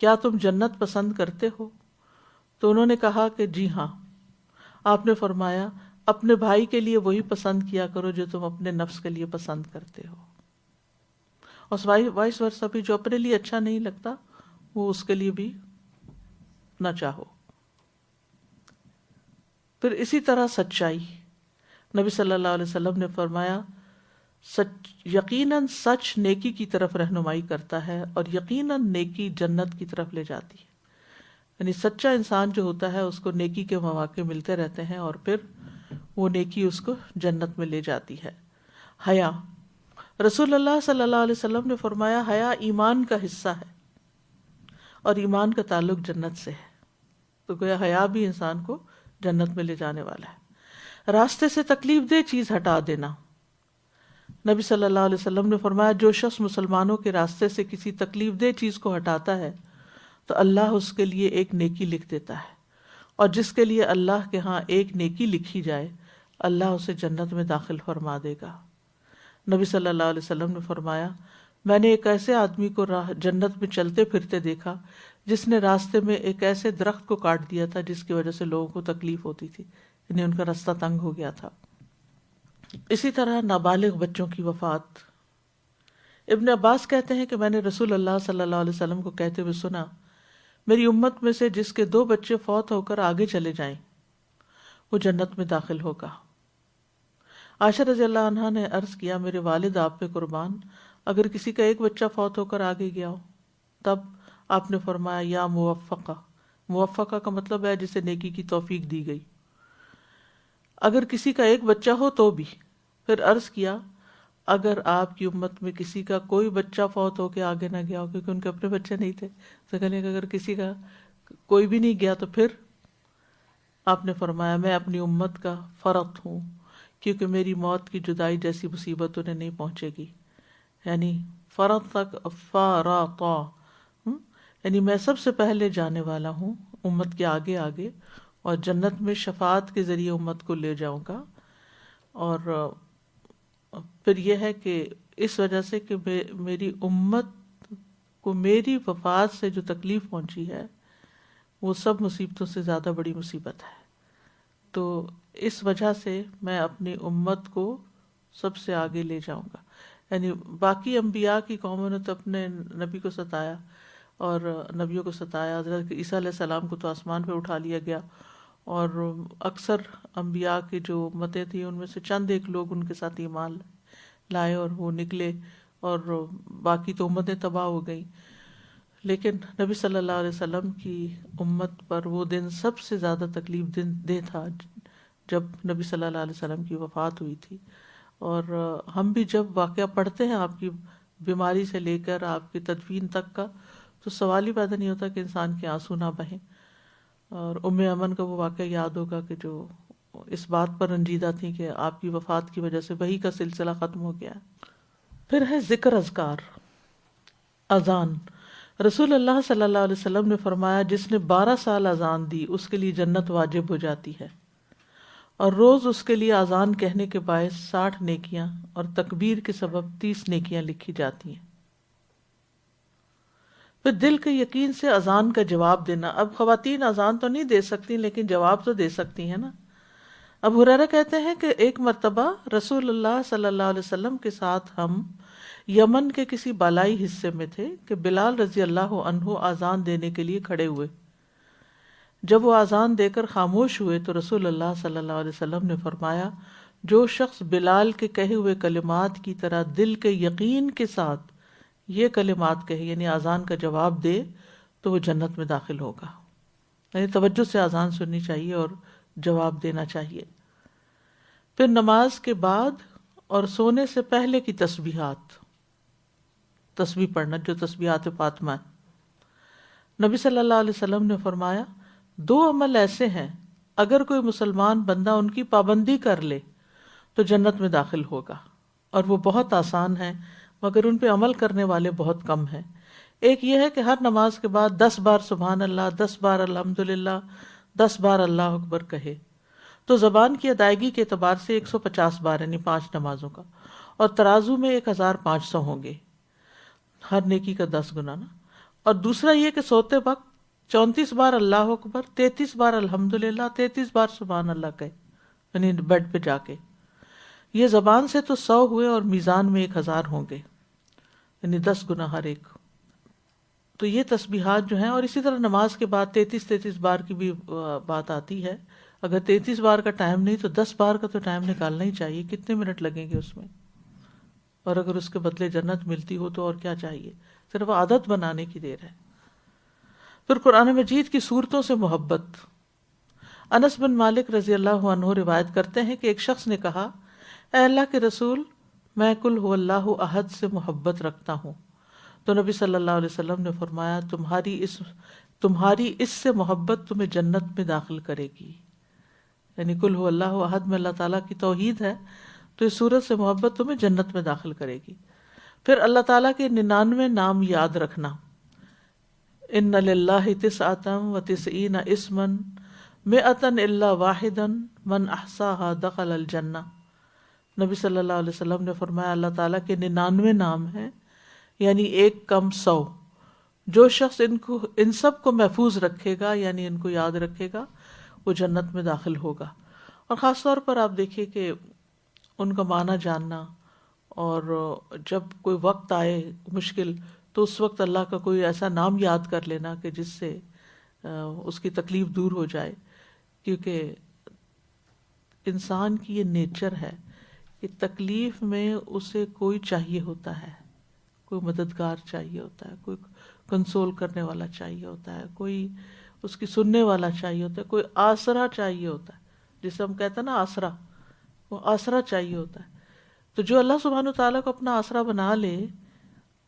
کیا تم جنت پسند کرتے ہو؟ تو انہوں نے کہا کہ جی ہاں. آپ نے فرمایا اپنے بھائی کے لیے وہی پسند کیا کرو جو تم اپنے نفس کے لیے پسند کرتے ہو، اور وائس ورثہ بھی جو اپنے لیے اچھا نہیں لگتا وہ اس کے لیے بھی نہ چاہو. پھر اسی طرح سچائی، نبی صلی اللہ علیہ وسلم نے فرمایا یقیناً سچ نیکی کی طرف رہنمائی کرتا ہے اور یقیناً نیکی جنت کی طرف لے جاتی ہے. یعنی سچا انسان جو ہوتا ہے اس کو نیکی کے مواقع ملتے رہتے ہیں اور پھر وہ نیکی اس کو جنت میں لے جاتی ہے. حیا، رسول اللہ صلی اللہ علیہ وسلم نے فرمایا حیا ایمان کا حصہ ہے اور ایمان کا تعلق جنت سے ہے. تو گویا حیا بھی انسان کو جنت میں لے جانے والا ہے. راستے سے تکلیف دہ چیز ہٹا دینا، نبی صلی اللہ علیہ وسلم نے فرمایا جو شخص مسلمانوں کے راستے سے کسی تکلیف دہ چیز کو ہٹاتا ہے تو اللہ اس کے لیے ایک نیکی لکھ دیتا ہے، اور جس کے لیے اللہ کے ہاں ایک نیکی لکھی جائے اللہ اسے جنت میں داخل فرما دے گا. نبی صلی اللہ علیہ وسلم نے فرمایا میں نے ایک ایسے آدمی کو جنت میں چلتے پھرتے دیکھا جس نے راستے میں ایک ایسے درخت کو کاٹ دیا تھا جس کی وجہ سے لوگوں کو تکلیف ہوتی تھی، یعنی ان کا راستہ تنگ ہو گیا تھا. اسی طرح نابالغ بچوں کی وفات. ابن عباس کہتے ہیں کہ میں نے رسول اللہ صلی اللہ علیہ وسلم کو کہتے ہوئے سنا میری امت میں سے جس کے 2 بچے فوت ہو کر آگے چلے جائیں وہ جنت میں داخل ہوگا. عائشہ رضی اللہ عنہا نے عرض کیا میرے والد آپ پہ قربان، اگر کسی کا ایک بچہ فوت ہو کر آگے گیا ہو تب آپ نے فرمایا یا موفقہ. موفقہ کا مطلب ہے جسے نیکی کی توفیق دی گئی. اگر کسی کا ایک بچہ ہو تو بھی، پھر عرض کیا اگر آپ کی امت میں کسی کا کوئی بچہ فوت ہو کے آگے نہ گیا ہو، کیونکہ ان کے اپنے بچے نہیں تھے، تو کہنے کہ اگر کسی کا کوئی بھی نہیں گیا تو پھر آپ نے فرمایا میں اپنی امت کا فرط ہوں، کیونکہ میری موت کی جدائی جیسی مصیبت انہیں نہیں پہنچے گی. یعنی فرط تک فارطا، یعنی میں سب سے پہلے جانے والا ہوں امت کے آگے آگے، اور جنت میں شفاعت کے ذریعے امت کو لے جاؤں گا. اور پھر یہ ہے کہ اس وجہ سے کہ میری امت کو میری وفات سے جو تکلیف پہنچی ہے وہ سب مصیبتوں سے زیادہ بڑی مصیبت ہے، تو اس وجہ سے میں اپنی امت کو سب سے آگے لے جاؤں گا. یعنی باقی انبیاء کی قوموں نے تو اپنے نبی کو ستایا اور نبیوں کو ستایا. حضرت عیسیٰ علیہ السلام کو تو آسمان پہ اٹھا لیا گیا، اور اکثر انبیاء کی جو امتیں تھیں ان میں سے چند ایک لوگ ان کے ساتھ ایمان لائے اور وہ نکلے، اور باقی تو امتیں تباہ ہو گئیں. لیکن نبی صلی اللہ علیہ وسلم کی امت پر وہ دن سب سے زیادہ تکلیف دہ تھا جب نبی صلی اللہ علیہ وسلم کی وفات ہوئی تھی. اور ہم بھی جب واقعہ پڑھتے ہیں آپ کی بیماری سے لے کر آپ کی تدفین تک کا، تو سوال ہی پیدا نہیں ہوتا کہ انسان کے آنسو نہ بہیں. اور ایمن کا وہ واقعہ یاد ہوگا کہ جو اس بات پر رنجیدہ تھی کہ آپ کی وفات کی وجہ سے وحی کا سلسلہ ختم ہو گیا. پھر ہے ذکر اذکار. اذان، رسول اللہ صلی اللہ علیہ وسلم نے فرمایا جس نے 12 سال اذان دی اس کے لیے جنت واجب ہو جاتی ہے، اور روز اس کے لیے اذان کہنے کے باعث 60 نیکیاں اور تکبیر کے سبب 30 نیکیاں لکھی جاتی ہیں. پھر دل کے یقین سے اذان کا جواب دینا. اب خواتین اذان تو نہیں دے سکتی لیکن جواب تو دے سکتی ہیں نا. اب ہریرہ کہتے ہیں کہ ایک مرتبہ رسول اللہ صلی اللہ علیہ وسلم کے ساتھ ہم یمن کے کسی بالائی حصے میں تھے کہ بلال رضی اللہ عنہ اذان دینے کے لیے کھڑے ہوئے. جب وہ اذان دے کر خاموش ہوئے تو رسول اللہ صلی اللہ علیہ وسلم نے فرمایا جو شخص بلال کے کہے ہوئے کلمات کی طرح دل کے یقین کے ساتھ یہ کلمات کہے، یعنی اذان کا جواب دے، تو وہ جنت میں داخل ہوگا. یعنی توجہ سے اذان سننی چاہیے اور جواب دینا چاہیے. پھر نماز کے بعد اور سونے سے پہلے کی تسبیحات، تسبیح پڑھنا جو تسبیحات فاطمہ ہے. نبی صلی اللہ علیہ وسلم نے فرمایا 2 عمل ایسے ہیں اگر کوئی مسلمان بندہ ان کی پابندی کر لے تو جنت میں داخل ہوگا، اور وہ بہت آسان ہیں مگر ان پہ عمل کرنے والے بہت کم ہیں. ایک یہ ہے کہ ہر نماز کے بعد 10 بار سبحان اللہ، 10 بار الحمدللہ، 10 بار اللہ اکبر کہے، تو زبان کی ادائیگی کے اعتبار سے 150 بار، یعنی 5 نمازوں کا، اور ترازو میں 1500 ہوں گے، ہر نیکی کا 10 گنا نا. اور دوسرا یہ کہ سوتے وقت 34 بار اللہ اکبر، 33 بار الحمدللہ، 33 بار سبحان اللہ کہے، یعنی بیڈ پہ جا کے. یہ زبان سے تو 100 ہوئے اور میزان میں 1000 ہوں گے، یعنی 10 گنا ہر ایک. تو یہ تسبیحات جو ہیں، اور اسی طرح نماز کے بعد 33 بار کی بھی بات آتی ہے. اگر 33 بار کا ٹائم نہیں تو 10 بار کا تو ٹائم نکالنا ہی چاہیے. کتنے منٹ لگیں گے اس میں؟ اور اگر اس کے بدلے جنت ملتی ہو تو اور کیا چاہیے؟ صرف عادت بنانے کی دیر ہے. پھر قرآن مجید کی سورتوں سے محبت. انس بن مالک رضی اللہ عنہ روایت کرتے ہیں کہ ایک شخص نے کہا اے اللہ کے رسول، میں قل هو اللہ احد سے محبت رکھتا ہوں. تو نبی صلی اللہ علیہ وسلم نے فرمایا تمہاری اس سے محبت تمہیں جنت میں داخل کرے گی. یعنی قل هو اللہ احد میں اللہ تعالیٰ کی توحید ہے، تو اس سورت سے محبت تمہیں جنت میں داخل کرے گی. پھر اللہ تعالیٰ کے 99 نام یاد رکھنا. ان للہ 99 اسما 100 الا واحدا من احصاها دخل الجنہ. نبی صلی اللہ علیہ وسلم نے فرمایا اللہ تعالیٰ کے 99 نام ہیں، یعنی 1 کم 100. جو شخص ان سب کو محفوظ رکھے گا، یعنی ان کو یاد رکھے گا، وہ جنت میں داخل ہوگا. اور خاص طور پر آپ دیکھیے کہ ان کا معنی جاننا، اور جب کوئی وقت آئے مشکل تو اس وقت اللہ کا کوئی ایسا نام یاد کر لینا کہ جس سے اس کی تکلیف دور ہو جائے. کیونکہ انسان کی یہ نیچر ہے کہ تکلیف میں اسے کوئی چاہیے ہوتا ہے، کوئی مددگار چاہیے ہوتا ہے، کوئی کنسول کرنے والا چاہیے ہوتا ہے، کوئی اس کی سننے والا چاہیے ہوتا ہے، کوئی آسرا چاہیے ہوتا ہے، جسے ہم کہتے ہیں نا آسرا، وہ آسرا چاہیے ہوتا ہے. تو جو اللہ سبحانہ تعالیٰ کو اپنا آسرا بنا لے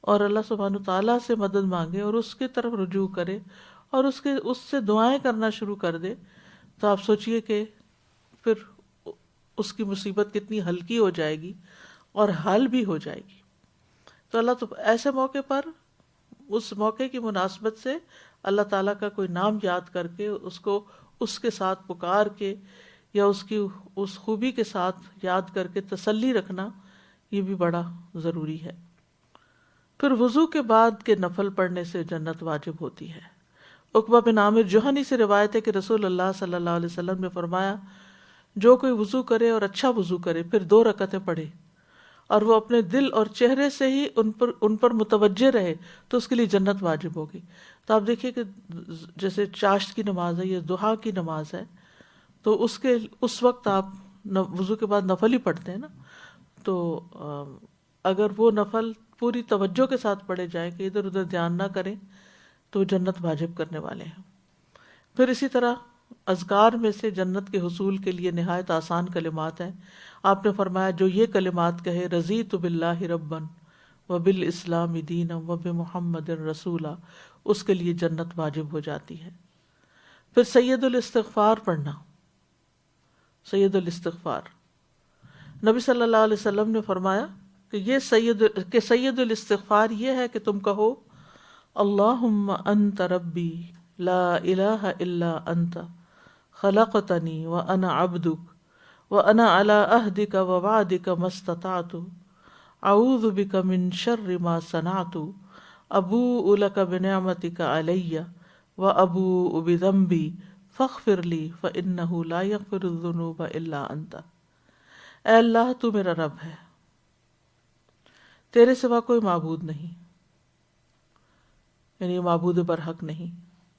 اور اللہ سبحانہ تعالیٰ سے مدد مانگے اور اس کی طرف رجوع کرے اور اس سے دعائیں کرنا شروع کر دے، تو آپ سوچئے کہ پھر اس کی مصیبت کتنی ہلکی ہو جائے گی اور حل بھی ہو جائے گی۔ تو اللہ تو ایسے موقع پر، اس موقع کی مناسبت سے اللہ تعالیٰ کا کوئی نام یاد کر کے اس کو اس کے ساتھ پکار کے یا اس کی اس خوبی کے ساتھ یاد کر کے تسلی رکھنا، یہ بھی بڑا ضروری ہے۔ پھر وضو کے بعد کے نفل پڑھنے سے جنت واجب ہوتی ہے۔ عقبہ بن عامر جوہنی سے روایت ہے کہ رسول اللہ صلی اللہ علیہ وسلم نے فرمایا، جو کوئی وضو کرے اور اچھا وضو کرے پھر 2 رکعتیں پڑھے اور وہ اپنے دل اور چہرے سے ہی ان پر متوجہ رہے تو اس کے لیے جنت واجب ہوگی۔ تو آپ دیکھیے کہ جیسے چاشت کی نماز ہے یا ضحیٰ کی نماز ہے، تو اس وقت آپ وضو کے بعد نفل ہی پڑھتے ہیں نا، تو اگر وہ نفل پوری توجہ کے ساتھ پڑھے جائیں کہ ادھر ادھر دھیان نہ کریں تو جنت واجب کرنے والے ہیں۔ پھر اسی طرح اذکار میں سے جنت کے حصول کے لیے نہایت آسان کلمات ہیں۔ آپ نے فرمایا، جو یہ کلمات کہے، رضیت باللہ ربا وبالاسلام دینا وبمحمد رسولا، اس کے لیے جنت واجب ہو جاتی ہے۔ پھر سید الاستغفار پڑھنا، سید الاستغفار، نبی صلی اللہ علیہ وسلم نے فرمایا کہ سید الاستغفار یہ ہے کہ تم کہو، اللہم انت ربی لا الہ الا انت خلقتنی وانا عبدک وانا علی عہدک ووعدک ما استطعت اعوذ بک من شر ما صنعت ابوء لک بنعمتک علی وابوء بذنبی فاغفر لی فانہ لا یغفر الذنوب الا انت۔ اے اللہ، تو میرا رب ہے، تیرے سوا کوئی معبود نہیں، یعنی معبود برحق نہیں،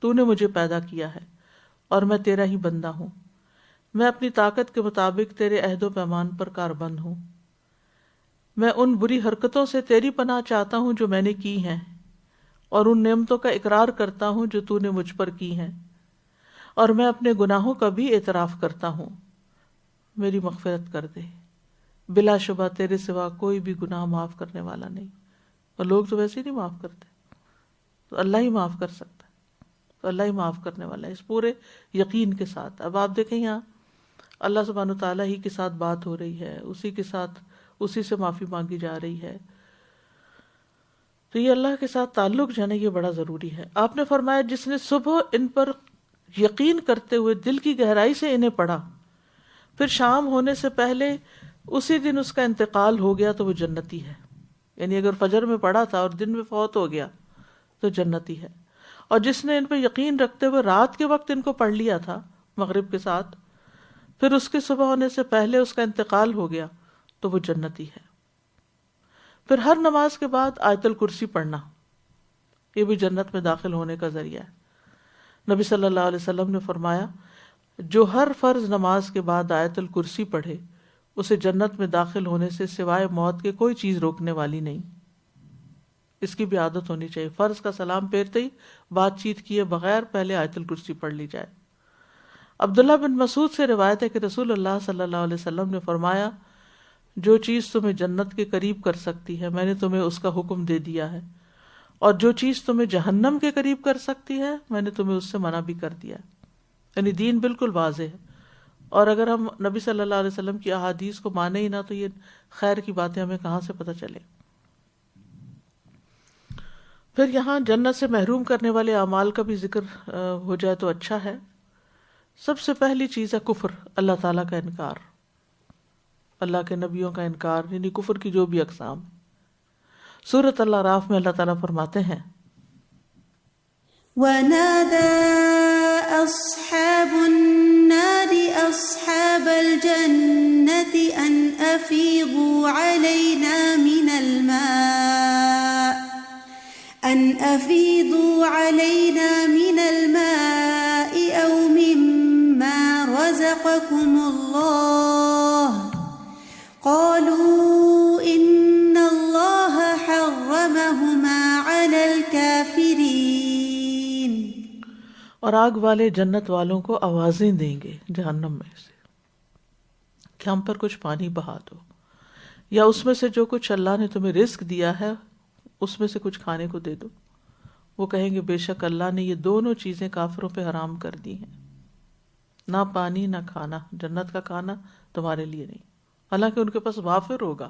تو نے مجھے پیدا کیا ہے اور میں تیرا ہی بندہ ہوں، میں اپنی طاقت کے مطابق تیرے عہد و پیمان پر کاربند ہوں، میں ان بری حرکتوں سے تیری پناہ چاہتا ہوں جو میں نے کی ہیں، اور ان نعمتوں کا اقرار کرتا ہوں جو تو نے مجھ پر کی ہیں، اور میں اپنے گناہوں کا بھی اعتراف کرتا ہوں، میری مغفرت کر دے۔ بلا شبہ تیرے سوا کوئی بھی گناہ معاف کرنے والا نہیں، اور لوگ تو ویسے ہی نہیں معاف کرتے، تو اللہ ہی معاف کر سکتا ہے، تو اللہ ہی معاف کرنے والا ہے، اس پورے یقین کے ساتھ۔ اب آپ دیکھیں یہاں اللہ سبحانہ تعالیٰ ہی کے ساتھ بات ہو رہی ہے، اسی سے معافی مانگی جا رہی ہے، تو یہ اللہ کے ساتھ تعلق جو ہے نا، یہ بڑا ضروری ہے۔ آپ نے فرمایا، جس نے صبح ان پر یقین کرتے ہوئے دل کی گہرائی سے انہیں پڑھا، پھر شام ہونے سے پہلے اسی دن اس کا انتقال ہو گیا تو وہ جنتی ہے، یعنی اگر فجر میں پڑھا تھا اور دن میں فوت ہو گیا تو جنتی ہے۔ اور جس نے ان پہ یقین رکھتے ہوئے رات کے وقت ان کو پڑھ لیا تھا مغرب کے ساتھ، پھر اس کے صبح ہونے سے پہلے اس کا انتقال ہو گیا تو وہ جنتی ہے۔ پھر ہر نماز کے بعد آیت الکرسی پڑھنا، یہ بھی جنت میں داخل ہونے کا ذریعہ ہے۔ نبی صلی اللہ علیہ وسلم نے فرمایا، جو ہر فرض نماز کے بعد آیت الکرسی پڑھے اسے جنت میں داخل ہونے سے سوائے موت کے کوئی چیز روکنے والی نہیں۔ اس کی بھی عادت ہونی چاہیے، فرض کا سلام پھیرتے ہی بات چیت کیے بغیر پہلے آیت الکرسی پڑھ لی جائے۔ عبداللہ بن مسعود سے روایت ہے کہ رسول اللہ صلی اللہ علیہ وسلم نے فرمایا، جو چیز تمہیں جنت کے قریب کر سکتی ہے میں نے تمہیں اس کا حکم دے دیا ہے، اور جو چیز تمہیں جہنم کے قریب کر سکتی ہے میں نے تمہیں اس سے منع بھی کر دیا ہے۔ یعنی دین بالکل واضح ہے، اور اگر ہم نبی صلی اللہ علیہ وسلم کی احادیث کو مانے ہی نہ تو یہ خیر کی باتیں ہمیں کہاں سے پتہ چلے۔ پھر یہاں جنت سے محروم کرنے والے اعمال کا بھی ذکر ہو جائے تو اچھا ہے۔ سب سے پہلی چیز ہے کفر، اللہ تعالیٰ کا انکار، اللہ کے نبیوں کا انکار، یعنی کفر کی جو بھی اقسام۔ سورۃ الاعراف میں اللہ تعالیٰ فرماتے ہیں، وَنَادَى أَصْحَابُ النَّارِ أَصْحَابَ الْجَنَّةِ أَنْ أَفِيضُوا عَلَيْنَا مِنَ الْمَاءِ أَوْ مِمَّا رَزَقَكُمُ اللَّهُ قَالُوا إِنَّ اللَّهَ حَرَّمَهُمَا عَلَى الْكَافِرِينَ۔ اور آگ والے جنت والوں کو آوازیں دیں گے جہنم میں سے کہ ہم پر کچھ پانی بہا دو، یا اس میں سے جو کچھ اللہ نے تمہیں رزق دیا ہے اس میں سے کچھ کھانے کو دے دو. وہ کہیں گے بے شک اللہ نے یہ دونوں چیزیں کافروں پہ حرام کر دی ہیں، نہ پانی نہ کھانا، جنت کا کھانا تمہارے لیے نہیں، حالانکہ ان کے پاس وافر ہوگا.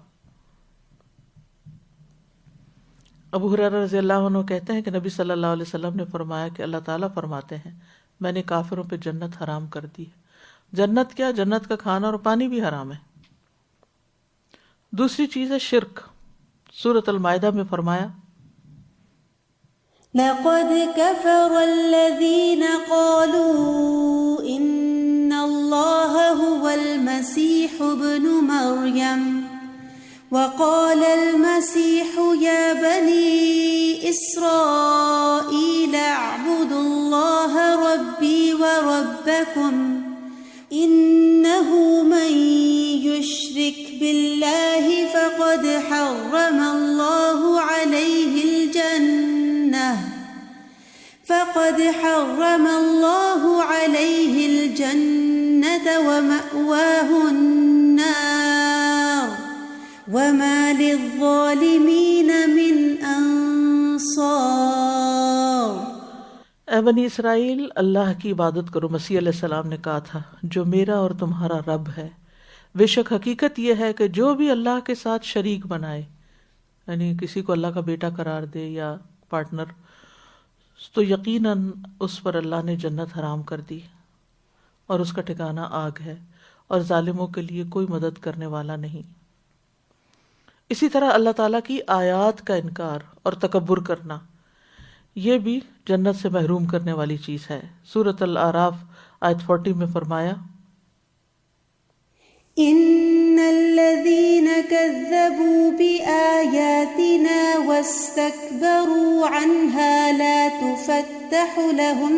ابو ہریرہ رضی اللہ عنہ کہتے ہیں کہ نبی صلی اللہ علیہ وسلم نے فرمایا کہ اللہ تعالیٰ فرماتے ہیں میں نے کافروں پہ جنت حرام کر دی ہے. جنت کیا؟ جنت کا کھانا اور پانی بھی حرام ہے. دوسری چیز ہے شرک. سورۃ المائدہ میں فرمایا لقد كفر الذين قالوا إن الله هو المسيح ابن مريم وقال المسيح يا بني إسرائيل اعبدوا الله ربي وربكم إنه من يشرك بالله فقد حرم الله عليه الجنة ومأواه النار وما للظالمين من انصار. اے بنی اسرائیل اللہ کی عبادت کرو. مسیح علیہ السلام نے کہا تھا جو میرا اور تمہارا رب ہے. بے شک حقیقت یہ ہے کہ جو بھی اللہ کے ساتھ شریک بنائے، یعنی کسی کو اللہ کا بیٹا قرار دے یا پارٹنر، تو یقیناً اس پر اللہ نے جنت حرام کر دی اور اس کا ٹھکانہ آگ ہے، اور ظالموں کے لیے کوئی مدد کرنے والا نہیں. اسی طرح اللہ تعالیٰ کی آیات کا انکار اور تکبر کرنا یہ بھی جنت سے محروم کرنے والی چیز ہے. سورۃ الاعراف آیت 40 میں فرمایا ان الذين كذبوا بآياتنا واستكبروا عنها لا تفتح لهم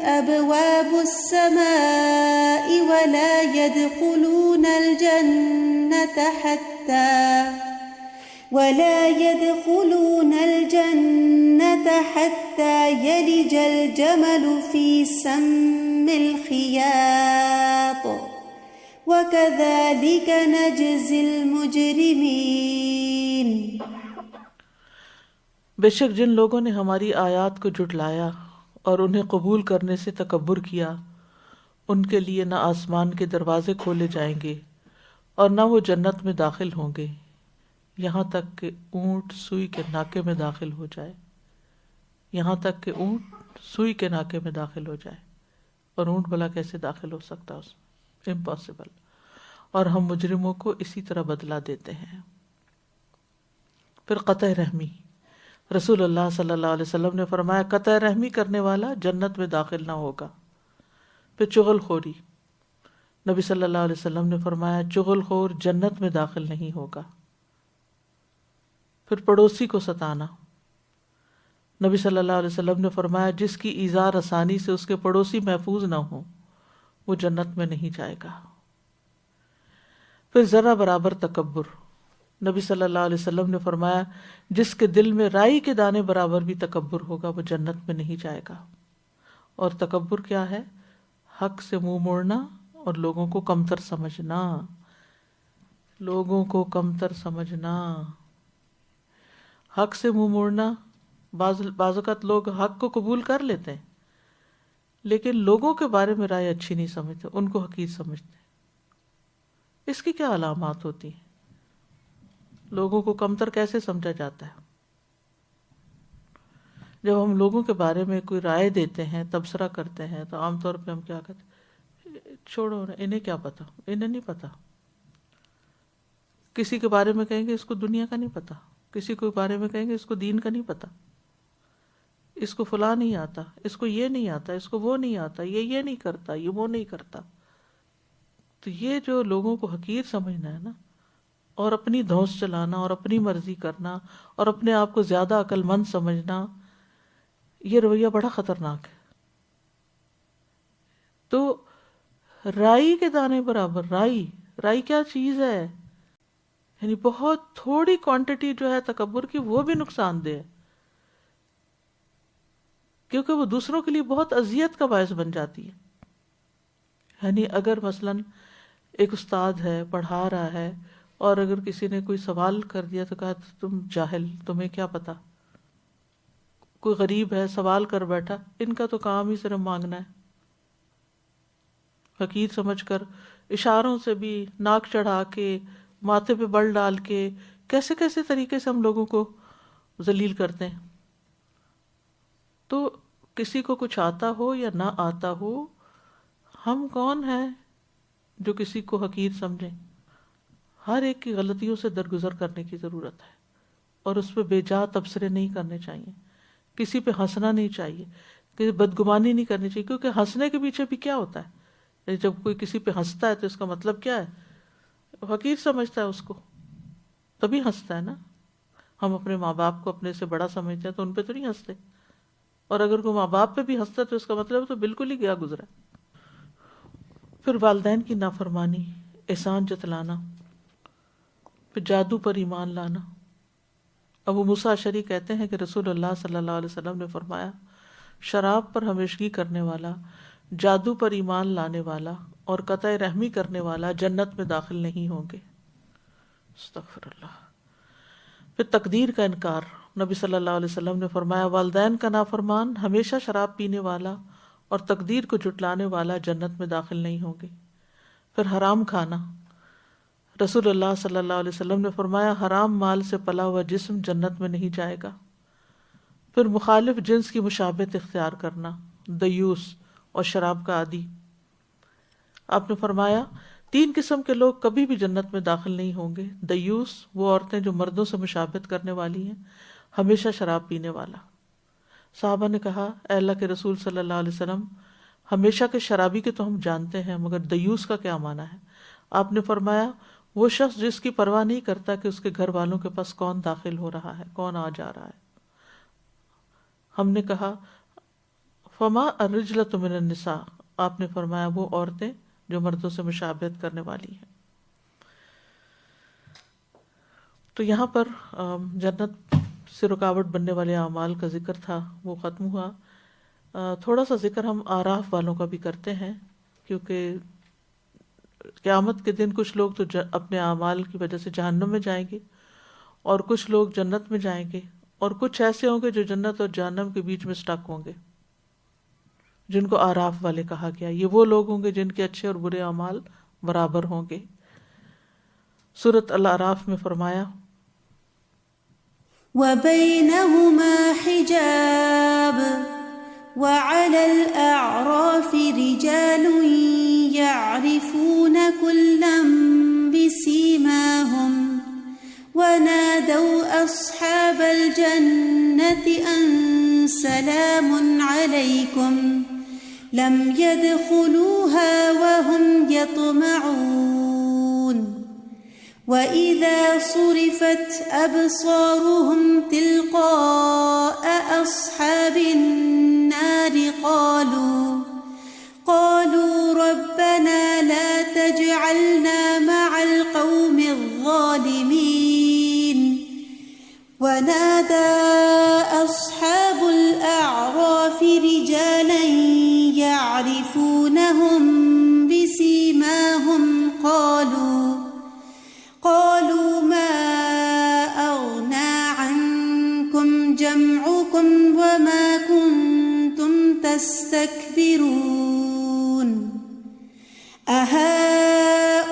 أبواب السماء ولا يدخلون الجنة حتى يلج الجمل في سم الخياط وكذلك نجزي المجرمين. بے شک جن لوگوں نے ہماری آیات کو جھٹلایا اور انہیں قبول کرنے سے تکبر کیا، ان کے لیے نہ آسمان کے دروازے کھولے جائیں گے اور نہ وہ جنت میں داخل ہوں گے یہاں تک کہ اونٹ سوئی کے ناکے میں داخل ہو جائے. یہاں تک کہ اونٹ سوئی کے ناکے میں داخل ہو جائے، اور اونٹ بھلا کیسے داخل ہو سکتا اس میں؟ امپاسبل. اور ہم مجرموں کو اسی طرح بدلہ دیتے ہیں. پھر قطع رحمی. رسول اللہ صلی اللہ علیہ وسلم نے فرمایا قطع رحمی کرنے والا جنت میں داخل نہ ہوگا. پھر چغل خوری. نبی صلی اللہ علیہ وسلم نے فرمایا چغل خور جنت میں داخل نہیں ہوگا. پھر پڑوسی کو ستانا. نبی صلی اللہ علیہ وسلم نے فرمایا جس کی ایذا رسانی سے اس کے پڑوسی محفوظ نہ ہوں وہ جنت میں نہیں جائے گا. پھر ذرہ برابر تکبر. نبی صلی اللہ علیہ وسلم نے فرمایا جس کے دل میں رائی کے دانے برابر بھی تکبر ہوگا وہ جنت میں نہیں جائے گا. اور تکبر کیا ہے؟ حق سے منہ موڑنا اور لوگوں کو کمتر سمجھنا. لوگوں کو کمتر سمجھنا، حق سے منہ موڑنا. بعض اوقات لوگ حق کو قبول کر لیتے ہیں لیکن لوگوں کے بارے میں رائے اچھی نہیں سمجھتے، ان کو حقیر سمجھتے. اس کی کیا علامات ہوتی ہیں؟ لوگوں کو کمتر کیسے سمجھا جاتا ہے؟ جب ہم لوگوں کے بارے میں کوئی رائے دیتے ہیں، تبصرہ کرتے ہیں، تو عام طور پہ ہم کیا کہتے ہیں؟ چھوڑو انہیں کیا پتا، انہیں نہیں پتا. کسی کے بارے میں کہیں گے اس کو دنیا کا نہیں پتا، کسی کے بارے میں کہیں گے اس کو دین کا نہیں پتا، اس کو فلاں نہیں آتا، اس کو یہ نہیں آتا، اس کو وہ نہیں آتا، یہ نہیں کرتا، یہ وہ نہیں کرتا. تو یہ جو لوگوں کو حقیر سمجھنا ہے نا، اور اپنی دھوس چلانا اور اپنی مرضی کرنا اور اپنے آپ کو زیادہ عقل مند سمجھنا، یہ رویہ بڑا خطرناک ہے. تو رائی کے دانے برابر. رائی کیا چیز ہے؟ یعنی بہت تھوڑی کوانٹٹی جو ہے تکبر کی وہ بھی نقصان دہ ہے، کیونکہ وہ دوسروں کے لیے بہت اذیت کا باعث بن جاتی ہے. یعنی اگر مثلاً ایک استاد ہے پڑھا رہا ہے اور اگر کسی نے کوئی سوال کر دیا تو کہا تم جاہل، تمہیں کیا پتا. کوئی غریب ہے سوال کر بیٹھا، ان کا تو کام ہی صرف مانگنا ہے. فقیر سمجھ کر اشاروں سے بھی، ناک چڑھا کے، ماتھے پہ بل ڈال کے، کیسے کیسے طریقے سے ہم لوگوں کو ذلیل کرتے ہیں. تو کسی کو کچھ آتا ہو یا نہ آتا ہو، ہم کون ہیں جو کسی کو حقیر سمجھیں. ہر ایک کی غلطیوں سے درگزر کرنے کی ضرورت ہے اور اس پہ بے جا تبصرے نہیں کرنے چاہیے، کسی پہ ہنسنا نہیں چاہیے، کہ بدگمانی نہیں کرنی چاہیے. کیونکہ ہنسنے کے پیچھے بھی کیا ہوتا ہے؟ جب کوئی کسی پہ ہنستا ہے تو اس کا مطلب کیا ہے؟ حقیر سمجھتا ہے اس کو، تبھی ہنستا ہے نا. ہم اپنے ماں باپ کو اپنے سے بڑا سمجھتے ہیں تو ان پہ تو نہیں ہنستے، اور اگر کوئی ماں باپ پہ بھی ہنستا ہے تو اس کا مطلب تو بالکل ہی گیا گزرا. پھر والدین کی نافرمانی، احسان جتلانا، پھر جادو پر ایمان لانا. ابو موسیٰ اشعری کہتے ہیں کہ رسول اللہ صلی اللہ علیہ وسلم نے فرمایا، شراب پر ہمیشگی کرنے والا، جادو پر ایمان لانے والا اور قطع رحمی کرنے والا جنت میں داخل نہیں ہوں گے. استغفر اللہ. پھر تقدیر کا انکار. نبی صلی اللہ علیہ وسلم نے فرمایا، والدین کا نافرمان، ہمیشہ شراب پینے والا اور تقدیر کو جھٹلانے والا جنت میں داخل نہیں ہوں گے. پھر حرام کھانا. رسول اللہ صلی اللہ علیہ وسلم نے فرمایا، حرام مال سے پلا ہوا جسم جنت میں نہیں جائے گا. پھر مخالف جنس کی مشابہت اختیار کرنا، دیوس اور شراب کا عادی. آپ نے فرمایا 3 قسم کے لوگ کبھی بھی جنت میں داخل نہیں ہوں گے. دیوس، وہ عورتیں جو مردوں سے مشابہت کرنے والی ہیں. ہمیشہ شراب پینے والا. صحابہ نے کہا، اے اللہ کے رسول صلی اللہ علیہ وسلم، ہمیشہ کے شرابی کے تو ہم جانتے ہیں، مگر دیوس کا کیا معنی ہے؟ آپ نے فرمایا، وہ شخص جس کی پرواہ نہیں کرتا کہ اس کے گھر والوں کے پاس کون داخل ہو رہا ہے، کون آ جا رہا ہے. ہم نے کہا، فما الرجلۃ من النساء. آپ نے فرمایا، وہ عورتیں جو مردوں سے مشابہت کرنے والی ہیں. تو یہاں پر جنت سے رکاوٹ بننے والے اعمال کا ذکر تھا، وہ ختم ہوا. تھوڑا سا ذکر ہم اعراف والوں کا بھی کرتے ہیں، کیونکہ قیامت کے دن کچھ لوگ تو اپنے اعمال کی وجہ سے جہنم میں جائیں گے اور کچھ لوگ جنت میں جائیں گے، اور کچھ ایسے ہوں گے جو جنت اور جہنم کے بیچ میں سٹک ہوں گے، جن کو اعراف والے کہا گیا. یہ وہ لوگ ہوں گے جن کے اچھے اور برے اعمال برابر ہوں گے. سورۃ الاعراف میں فرمایا، وَبَيْنَهُمَا حِجَابٌ وَعَلَى الْأَعْرَافِ رِجَالٌ يَعْرِفُونَ كُلًّا بِسِيمَاهُمْ وَنَادَوْا أَصْحَابَ الْجَنَّةِ أَن سَلَامٌ عَلَيْكُمْ لَمْ يَدْخُلُوهَا وَهُمْ يَطْمَعُونَ وَإِذَا صُرِفَتْ أَبْصَارُهُمْ تِلْقَاءَ أَصْحَابِ النَّارِ قَالُوا رَبَّنَا لَا تَجْعَلْنَا مَعَ الْقَوْمِ الظَّالِمِينَ وَنَادَى أَصْحَابُ الْأَعْرَافِ رِجَالًا يَعْرِفُونَهُم بِسِيمَاهُمْ قالوا ما أغنى عنكم جمعكم وما كنتم تستكبرون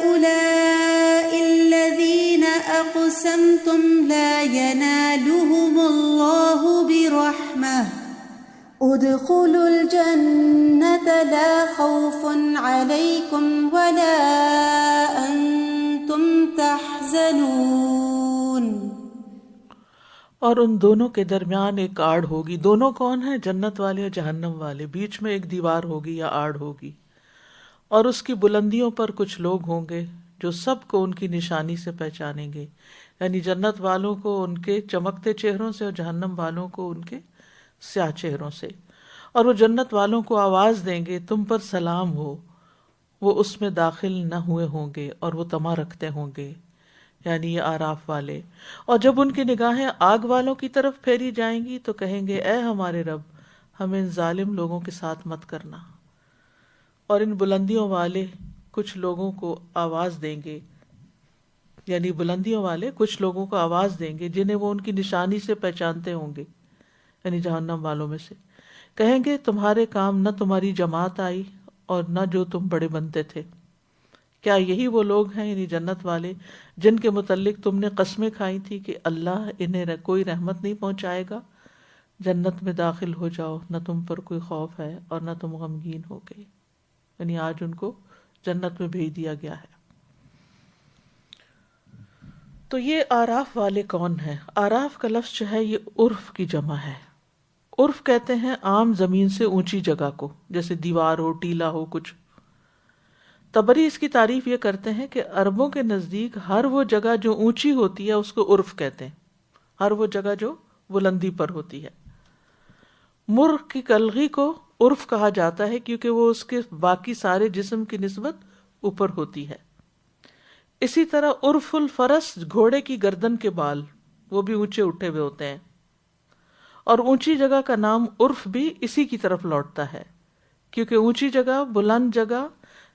أهؤلاء الذين أقسمتم لا ينالهم الله برحمة ادخلوا الجنة لا خوف عليكم ولا أنتم تحزنون. اور ان دونوں کے درمیان ایک آڑ ہوگی. دونوں کون ہیں؟ جنت والے اور جہنم والے. بیچ میں ایک دیوار ہوگی یا آڑ ہوگی، اور اس کی بلندیوں پر کچھ لوگ ہوں گے جو سب کو ان کی نشانی سے پہچانیں گے. یعنی جنت والوں کو ان کے چمکتے چہروں سے اور جہنم والوں کو ان کے سیاہ چہروں سے. اور وہ جنت والوں کو آواز دیں گے، تم پر سلام ہو. وہ اس میں داخل نہ ہوئے ہوں گے اور وہ طمع رکھتے ہوں گے، یعنی یہ اعراف والے. اور جب ان کی نگاہیں آگ والوں کی طرف پھیری جائیں گی تو کہیں گے، اے ہمارے رب، ہمیں ان ظالم لوگوں کے ساتھ مت کرنا. اور ان بلندیوں والے کچھ لوگوں کو آواز دیں گے، یعنی بلندیوں والے کچھ لوگوں کو آواز دیں گے جنہیں وہ ان کی نشانی سے پہچانتے ہوں گے، یعنی جہنم والوں میں سے، کہیں گے تمہارے کام نہ تمہاری جماعت آئی اور نہ جو تم بڑے بنتے تھے۔ کیا یہی وہ لوگ ہیں، یعنی جنت والے، جن کے متعلق تم نے قسمیں کھائی تھی کہ اللہ انہیں کوئی رحمت نہیں پہنچائے گا؟ جنت میں داخل ہو جاؤ، نہ تم پر کوئی خوف ہے اور نہ تم غمگین ہو گئے، یعنی آج ان کو جنت میں بھیج دیا گیا ہے۔ تو یہ آراف والے کون ہیں؟ آراف کا لفظ جو ہے یہ عرف کی جمع ہے۔ عرف کہتے ہیں عام زمین سے اونچی جگہ کو، جیسے دیوار ہو، ٹیلا ہو کچھ۔ طبری اس کی تعریف یہ کرتے ہیں کہ عربوں کے نزدیک ہر وہ جگہ جو اونچی ہوتی ہے اس کو عرف کہتے ہیں، ہر وہ جگہ جو بلندی پر ہوتی ہے۔ مرغ کی کلغی کو عرف کہا جاتا ہے کیونکہ وہ اس کے باقی سارے جسم کی نسبت اوپر ہوتی ہے۔ اسی طرح عرف الفرس، گھوڑے کی گردن کے بال، وہ بھی اونچے اٹھے ہوئے ہوتے ہیں، اور اونچی جگہ کا نام عرف بھی اسی کی طرف لوٹتا ہے کیونکہ اونچی جگہ، بلند جگہ،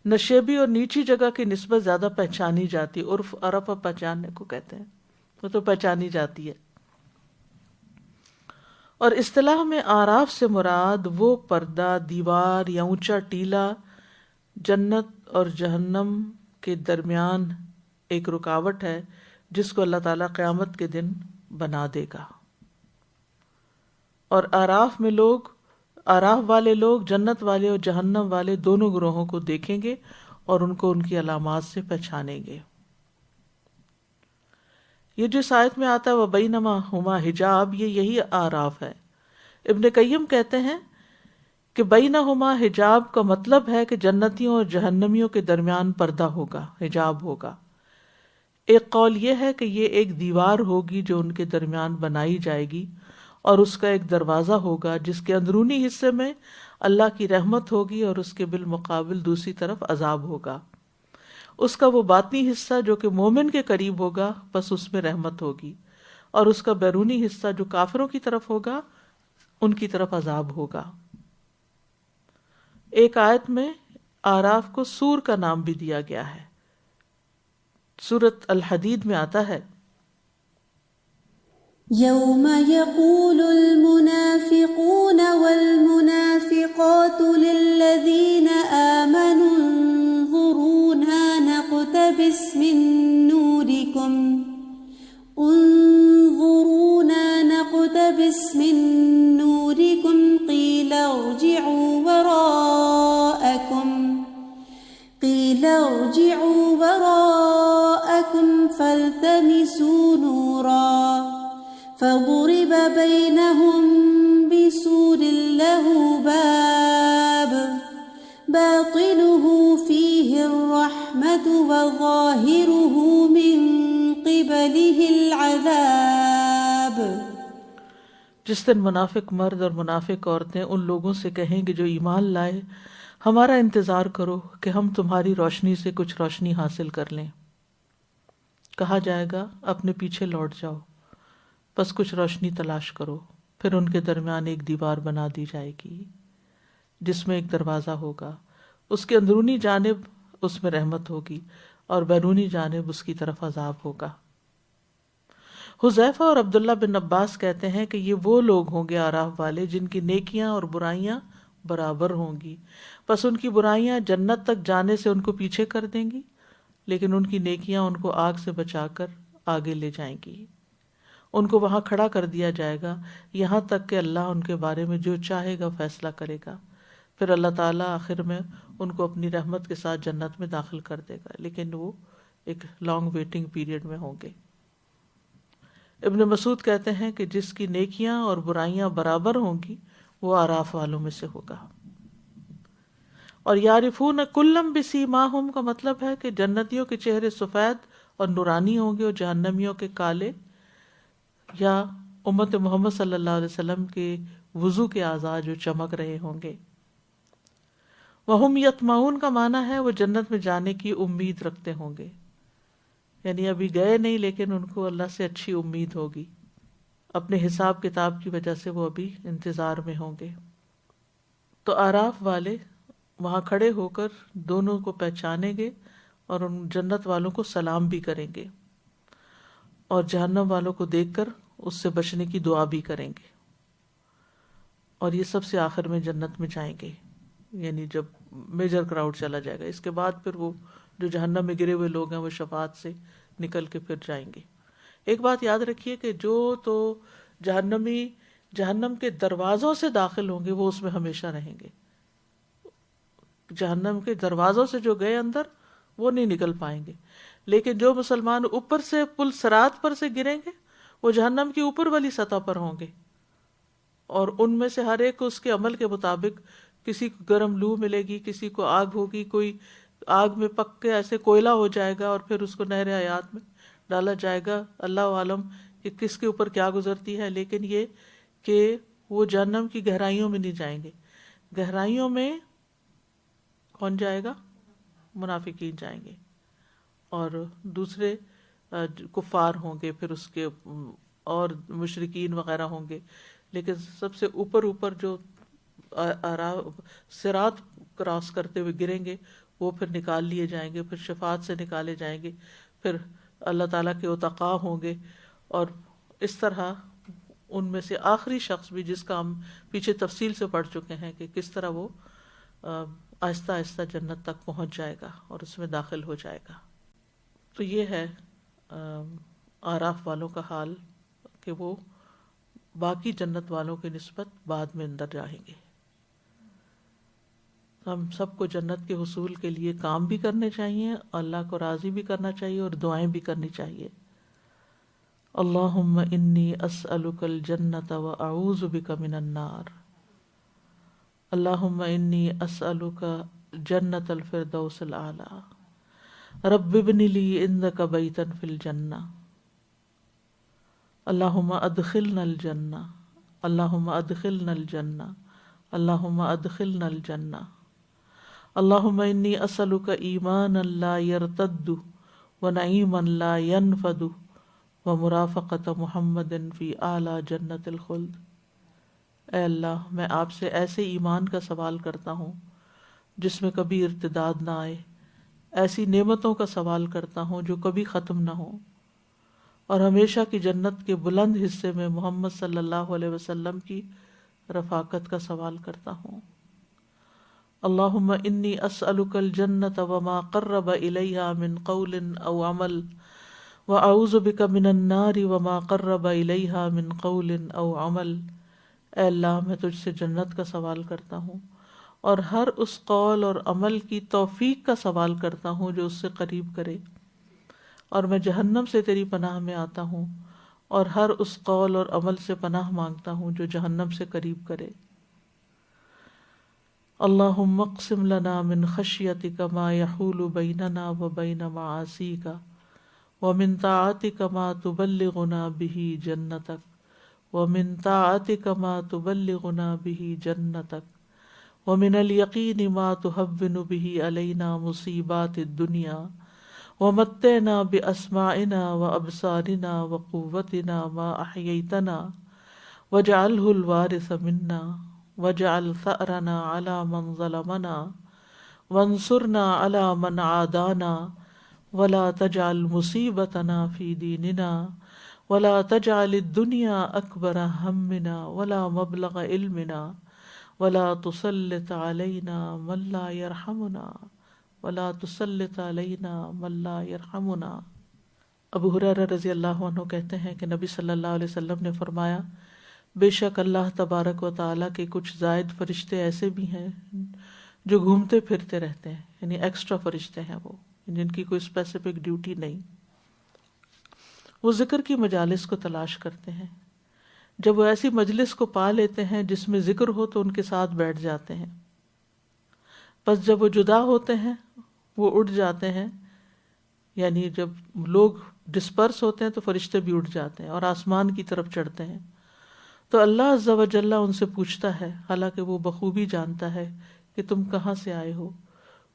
نشیبی اور نیچی جگہ کی نسبت زیادہ پہچانی جاتی ہے۔ عرف عرف پہچاننے کو کہتے ہیں، وہ تو پہچانی جاتی ہے۔ اور اصطلاح میں آراف سے مراد وہ پردہ، دیوار یا اونچا ٹیلا جنت اور جہنم کے درمیان ایک رکاوٹ ہے جس کو اللہ تعالیٰ قیامت کے دن بنا دے گا۔ اور آراف میں لوگ، آراف والے لوگ جنت والے اور جہنم والے دونوں گروہوں کو دیکھیں گے اور ان کو ان کی علامات سے پہچانیں گے۔ یہ جو اس آیت میں آتا ہے وَبَيْنَمَا هُمَا حجاب، یہی آراف ہے۔ ابن قیم کہتے ہیں کہ بینہما حجاب کا مطلب ہے کہ جنتیوں اور جہنمیوں کے درمیان پردہ ہوگا، حجاب ہوگا۔ ایک قول یہ ہے کہ یہ ایک دیوار ہوگی جو ان کے درمیان بنائی جائے گی، اور اس کا ایک دروازہ ہوگا جس کے اندرونی حصے میں اللہ کی رحمت ہوگی اور اس کے بالمقابل دوسری طرف عذاب ہوگا۔ اس کا وہ باطنی حصہ جو کہ مومن کے قریب ہوگا بس اس میں رحمت ہوگی، اور اس کا بیرونی حصہ جو کافروں کی طرف ہوگا ان کی طرف عذاب ہوگا۔ ایک آیت میں آراف کو سور کا نام بھی دیا گیا ہے، سورۃ الحدید میں آتا ہے يوم يقول المنافقون والمنافقات للذين آمنوا انظرونا نقتبس من نوركم قيل ارجعوا وراءكم فالتمسوا نورا فضرب بينهم بسور له باب باطنه فيه الرحمة وظاهره من قبله العذاب۔ جس دن منافق مرد اور منافق عورتیں ان لوگوں سے کہیں گے جو ایمان لائے، ہمارا انتظار کرو کہ ہم تمہاری روشنی سے کچھ روشنی حاصل کر لیں۔ کہا جائے گا اپنے پیچھے لوٹ جاؤ، بس کچھ روشنی تلاش کرو۔ پھر ان کے درمیان ایک دیوار بنا دی جائے گی جس میں ایک دروازہ ہوگا، اس کے اندرونی جانب اس میں رحمت ہوگی اور بیرونی جانب اس کی طرف عذاب ہوگا۔ حذیفہ اور عبداللہ بن عباس کہتے ہیں کہ یہ وہ لوگ ہوں گے آراف والے جن کی نیکیاں اور برائیاں برابر ہوں گی، پس ان کی برائیاں جنت تک جانے سے ان کو پیچھے کر دیں گی، لیکن ان کی نیکیاں ان کو آگ سے بچا کر آگے لے جائیں گی۔ ان کو وہاں کھڑا کر دیا جائے گا یہاں تک کہ اللہ ان کے بارے میں جو چاہے گا فیصلہ کرے گا، پھر اللہ تعالیٰ آخر میں ان کو اپنی رحمت کے ساتھ جنت میں داخل کر دے گا، لیکن وہ ایک لانگ ویٹنگ پیریڈ میں ہوں گے۔ ابن مسعود کہتے ہیں کہ جس کی نیکیاں اور برائیاں برابر ہوں گی وہ آراف والوں میں سے ہوگا۔ اور یعرفون کلم بسیماہم کا مطلب ہے کہ جنتیوں کے چہرے سفید اور نورانی ہوں گے اور جہنمیوں کے کالے، یا امت محمد صلی اللہ علیہ وسلم کے وضو کے اعضاء جو چمک رہے ہوں گے۔ وہم یطمعون کا معنی ہے وہ جنت میں جانے کی امید رکھتے ہوں گے، یعنی ابھی گئے نہیں لیکن ان کو اللہ سے اچھی امید ہوگی، اپنے حساب کتاب کی وجہ سے وہ ابھی انتظار میں ہوں گے۔ تو آراف والے وہاں کھڑے ہو کر دونوں کو پہچانیں گے اور ان جنت والوں کو سلام بھی کریں گے، اور جہنم والوں کو دیکھ کر اس سے بچنے کی دعا بھی کریں گے، اور یہ سب سے آخر میں جنت میں جائیں گے، یعنی جب میجر کراؤڈ چلا جائے گا۔ اس کے بعد پھر وہ جو جہنم میں گرے ہوئے لوگ ہیں وہ شفاعت سے نکل کے پھر جائیں گے۔ ایک بات یاد رکھیے کہ جو تو جہنمی جہنم کے دروازوں سے داخل ہوں گے وہ اس میں ہمیشہ رہیں گے، جہنم کے دروازوں سے جو گئے اندر وہ نہیں نکل پائیں گے، لیکن جو مسلمان اوپر سے پل صراط پر سے گریں گے وہ جہنم کی اوپر والی سطح پر ہوں گے، اور ان میں سے ہر ایک کو اس کے عمل کے مطابق، کسی کو گرم لو ملے گی، کسی کو آگ ہوگی، کوئی آگ میں پک کے ایسے کوئلہ ہو جائے گا اور پھر اس کو نہر حیات میں ڈالا جائے گا۔ اللہ عالم کہ کس کے اوپر کیا گزرتی ہے، لیکن یہ کہ وہ جہنم کی گہرائیوں میں نہیں جائیں گے۔ گہرائیوں میں کون جائے گا؟ منافقین جائیں گے، اور دوسرے کفار ہوں گے، پھر اس کے اور مشرکین وغیرہ ہوں گے، لیکن سب سے اوپر جو صراط کراس کرتے ہوئے گریں گے وہ پھر نکال لیے جائیں گے، پھر شفاعت سے نکالے جائیں گے، پھر اللہ تعالیٰ کے عتقاء ہوں گے، اور اس طرح ان میں سے آخری شخص بھی، جس کا ہم پیچھے تفصیل سے پڑھ چکے ہیں کہ کس طرح وہ آہستہ آہستہ جنت تک پہنچ جائے گا اور اس میں داخل ہو جائے گا۔ تو یہ ہے اعراف والوں کا حال کہ وہ باقی جنت والوں کی نسبت بعد میں اندر جائیں گے۔ ہم سب کو جنت کے حصول کے لیے کام بھی کرنے چاہیے، اللہ کو راضی بھی کرنا چاہیے، اور دعائیں بھی کرنی چاہیے۔ اللہم انی اسألک الجنۃ واعوذ بک من النار، اللہم انی اسألک جنۃ الفردوس الاعلی، رب ابن لی عندک بیتا فی الجنہ، اللہم ادخلنا الجنہ، اللہم ادخلنا الجنہ، اللہم ادخلنا الجنہ، اللہم انی اسألک ایمانا لا یرتد ونعیما لا ینفد ومرافقۃ محمد فی اعلی جنت الخلد۔ اے اللہ، میں آپ سے ایسے ایمان کا سوال کرتا ہوں جس میں کبھی ارتداد نہ آئے، ایسی نعمتوں کا سوال کرتا ہوں جو کبھی ختم نہ ہو، اور ہمیشہ کی جنت کے بلند حصے میں محمد صلی اللہ علیہ وسلم کی رفاقت کا سوال کرتا ہوں۔ اللہم انی اسألک الجنۃ وما قرب الیہا من قول او عمل، واعوذ بک من النار وما قرب الیہا من قول او عمل۔ اے اللہ، میں تجھ سے جنت کا سوال کرتا ہوں اور ہر اس قول اور عمل کی توفیق کا سوال کرتا ہوں جو اس سے قریب کرے، اور میں جہنم سے تیری پناہ میں آتا ہوں اور ہر اس قول اور عمل سے پناہ مانگتا ہوں جو جہنم سے قریب کرے۔ اللہم اقسم لنا من خشیتک ما یحول بیننا وبین معاصیک، ومن طاعتک ما تبلغنا به جنتک، ومن طاعتک ما تبلغنا به جنتک، ومن الیقین ما تهون به علینا مصیبات الدنیا، ومتعنا باسماعنا وابصارنا وقوتنا ما احییتنا، واجعله الوارث منا، واجعل ثأرنا على من ظلمنا، وانصرنا على من عادانا، ولا تجعل مصیبتنا في دیننا، ولا تجعل الدنیا اکبر ہمنا ولا مبلغ علمنا، ولا تسلط علینا من لا یرحمنا، ولا تسلط علینا من لا یرحمنا۔ ابو ہریرہ رضی اللہ عنہ کہتے ہیں کہ نبی صلی اللہ علیہ وسلم نے فرمایا، بے شک اللہ تبارک و تعالیٰ کے کچھ زائد فرشتے ایسے بھی ہیں جو گھومتے پھرتے رہتے ہیں، یعنی ایکسٹرا فرشتے ہیں وہ، جن کی کوئی اسپیسیفک ڈیوٹی نہیں۔ وہ ذکر کی مجالس کو تلاش کرتے ہیں، جب وہ ایسی مجلس کو پا لیتے ہیں جس میں ذکر ہو تو ان کے ساتھ بیٹھ جاتے ہیں، پس جب وہ جدا ہوتے ہیں وہ اٹھ جاتے ہیں، یعنی جب لوگ ڈسپرس ہوتے ہیں تو فرشتے بھی اٹھ جاتے ہیں اور آسمان کی طرف چڑھتے ہیں، تو اللہ عز و جل ان سے پوچھتا ہے، حالانکہ وہ بخوبی جانتا ہے کہ تم کہاں سے آئے ہو۔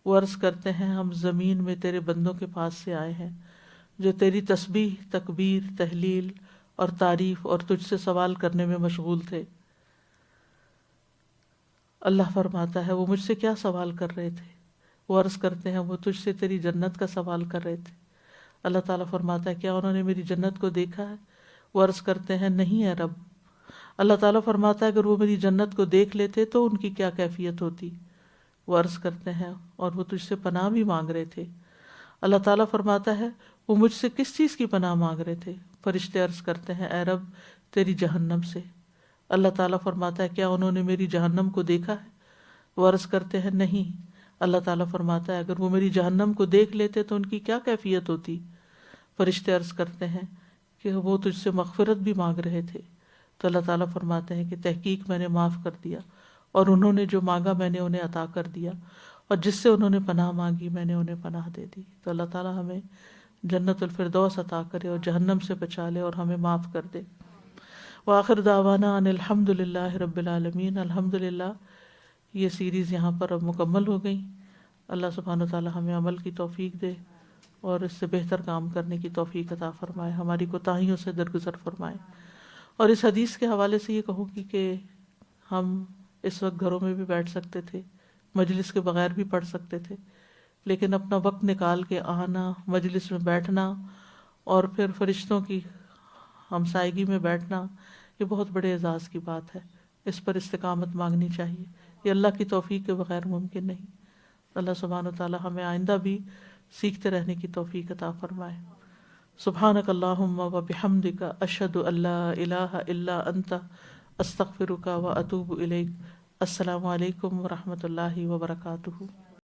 وہ عرض کرتے ہیں، ہم زمین میں تیرے بندوں کے پاس سے آئے ہیں جو تیری تسبیح، تکبیر، تحلیل اور تعریف اور تجھ سے سوال کرنے میں مشغول تھے۔ اللہ فرماتا ہے وہ مجھ سے کیا سوال کر رہے تھے؟ وہ عرض کرتے ہیں وہ تجھ سے تیری جنت کا سوال کر رہے تھے۔ اللہ تعالیٰ فرماتا ہے کیا انہوں نے میری جنت کو دیکھا ہے؟ وہ عرض کرتے ہیں نہیں ہے رب۔ اللہ تعالیٰ فرماتا ہے اگر وہ میری جنت کو دیکھ لیتے تو ان کی کیا کیفیت ہوتی؟ وہ عرض کرتے ہیں اور وہ تجھ سے پناہ بھی مانگ رہے تھے۔ اللہ تعالیٰ فرماتا ہے وہ مجھ سے کس چیز کی پناہ مانگ رہے تھے؟ فرشتے عرض کرتے ہیں اے رب تیری جہنم سے۔ اللہ تعالیٰ فرماتا ہے کیا انہوں نے میری جہنم کو دیکھا ہے؟ وہ عرض کرتے ہیں نہیں۔ اللہ تعالیٰ فرماتا ہے اگر وہ میری جہنم کو دیکھ لیتے تو ان کی کیا کیفیت ہوتی؟ فرشتے عرض کرتے ہیں کہ وہ تجھ سے مغفرت بھی مانگ رہے تھے۔ تو اللہ تعالیٰ فرماتے ہیں کہ تحقیق میں نے معاف کر دیا، اور انہوں نے جو مانگا میں نے انہیں عطا کر دیا، اور جس سے انہوں نے پناہ مانگی میں نے انہیں پناہ دے دی۔ تو اللہ تعالیٰ ہمیں جنت الفردوس عطا کرے اور جہنم سے بچا لے اور ہمیں معاف کر دے۔ وآخر دعوانا ان الحمد للہ رب العالمین۔ الحمدللہ یہ سیریز یہاں پر اب مکمل ہو گئی۔ اللہ سبحانہ وتعالی ہمیں عمل کی توفیق دے اور اس سے بہتر کام کرنے کی توفیق عطا فرمائے، ہماری کوتاہیوں سے درگزر فرمائے۔ اور اس حدیث کے حوالے سے یہ کہوں گی کہ ہم اس وقت گھروں میں بھی بیٹھ سکتے تھے، مجلس کے بغیر بھی پڑھ سکتے تھے، لیکن اپنا وقت نکال کے آنا، مجلس میں بیٹھنا اور پھر فرشتوں کی ہمسائیگی میں بیٹھنا، یہ بہت بڑے اعزاز کی بات ہے۔ اس پر استقامت مانگنی چاہیے، یہ اللہ کی توفیق کے بغیر ممکن نہیں۔ اللہ سبحانہ و تعالی ہمیں آئندہ بھی سیکھتے رہنے کی توفیق عطا فرمائے۔ سبحانک اللہم و بحمدک، اشہد ان لا الہ الا انت، استغفرک و اتوب الیک۔ السلام علیکم و رحمۃ اللہ وبرکاتہ۔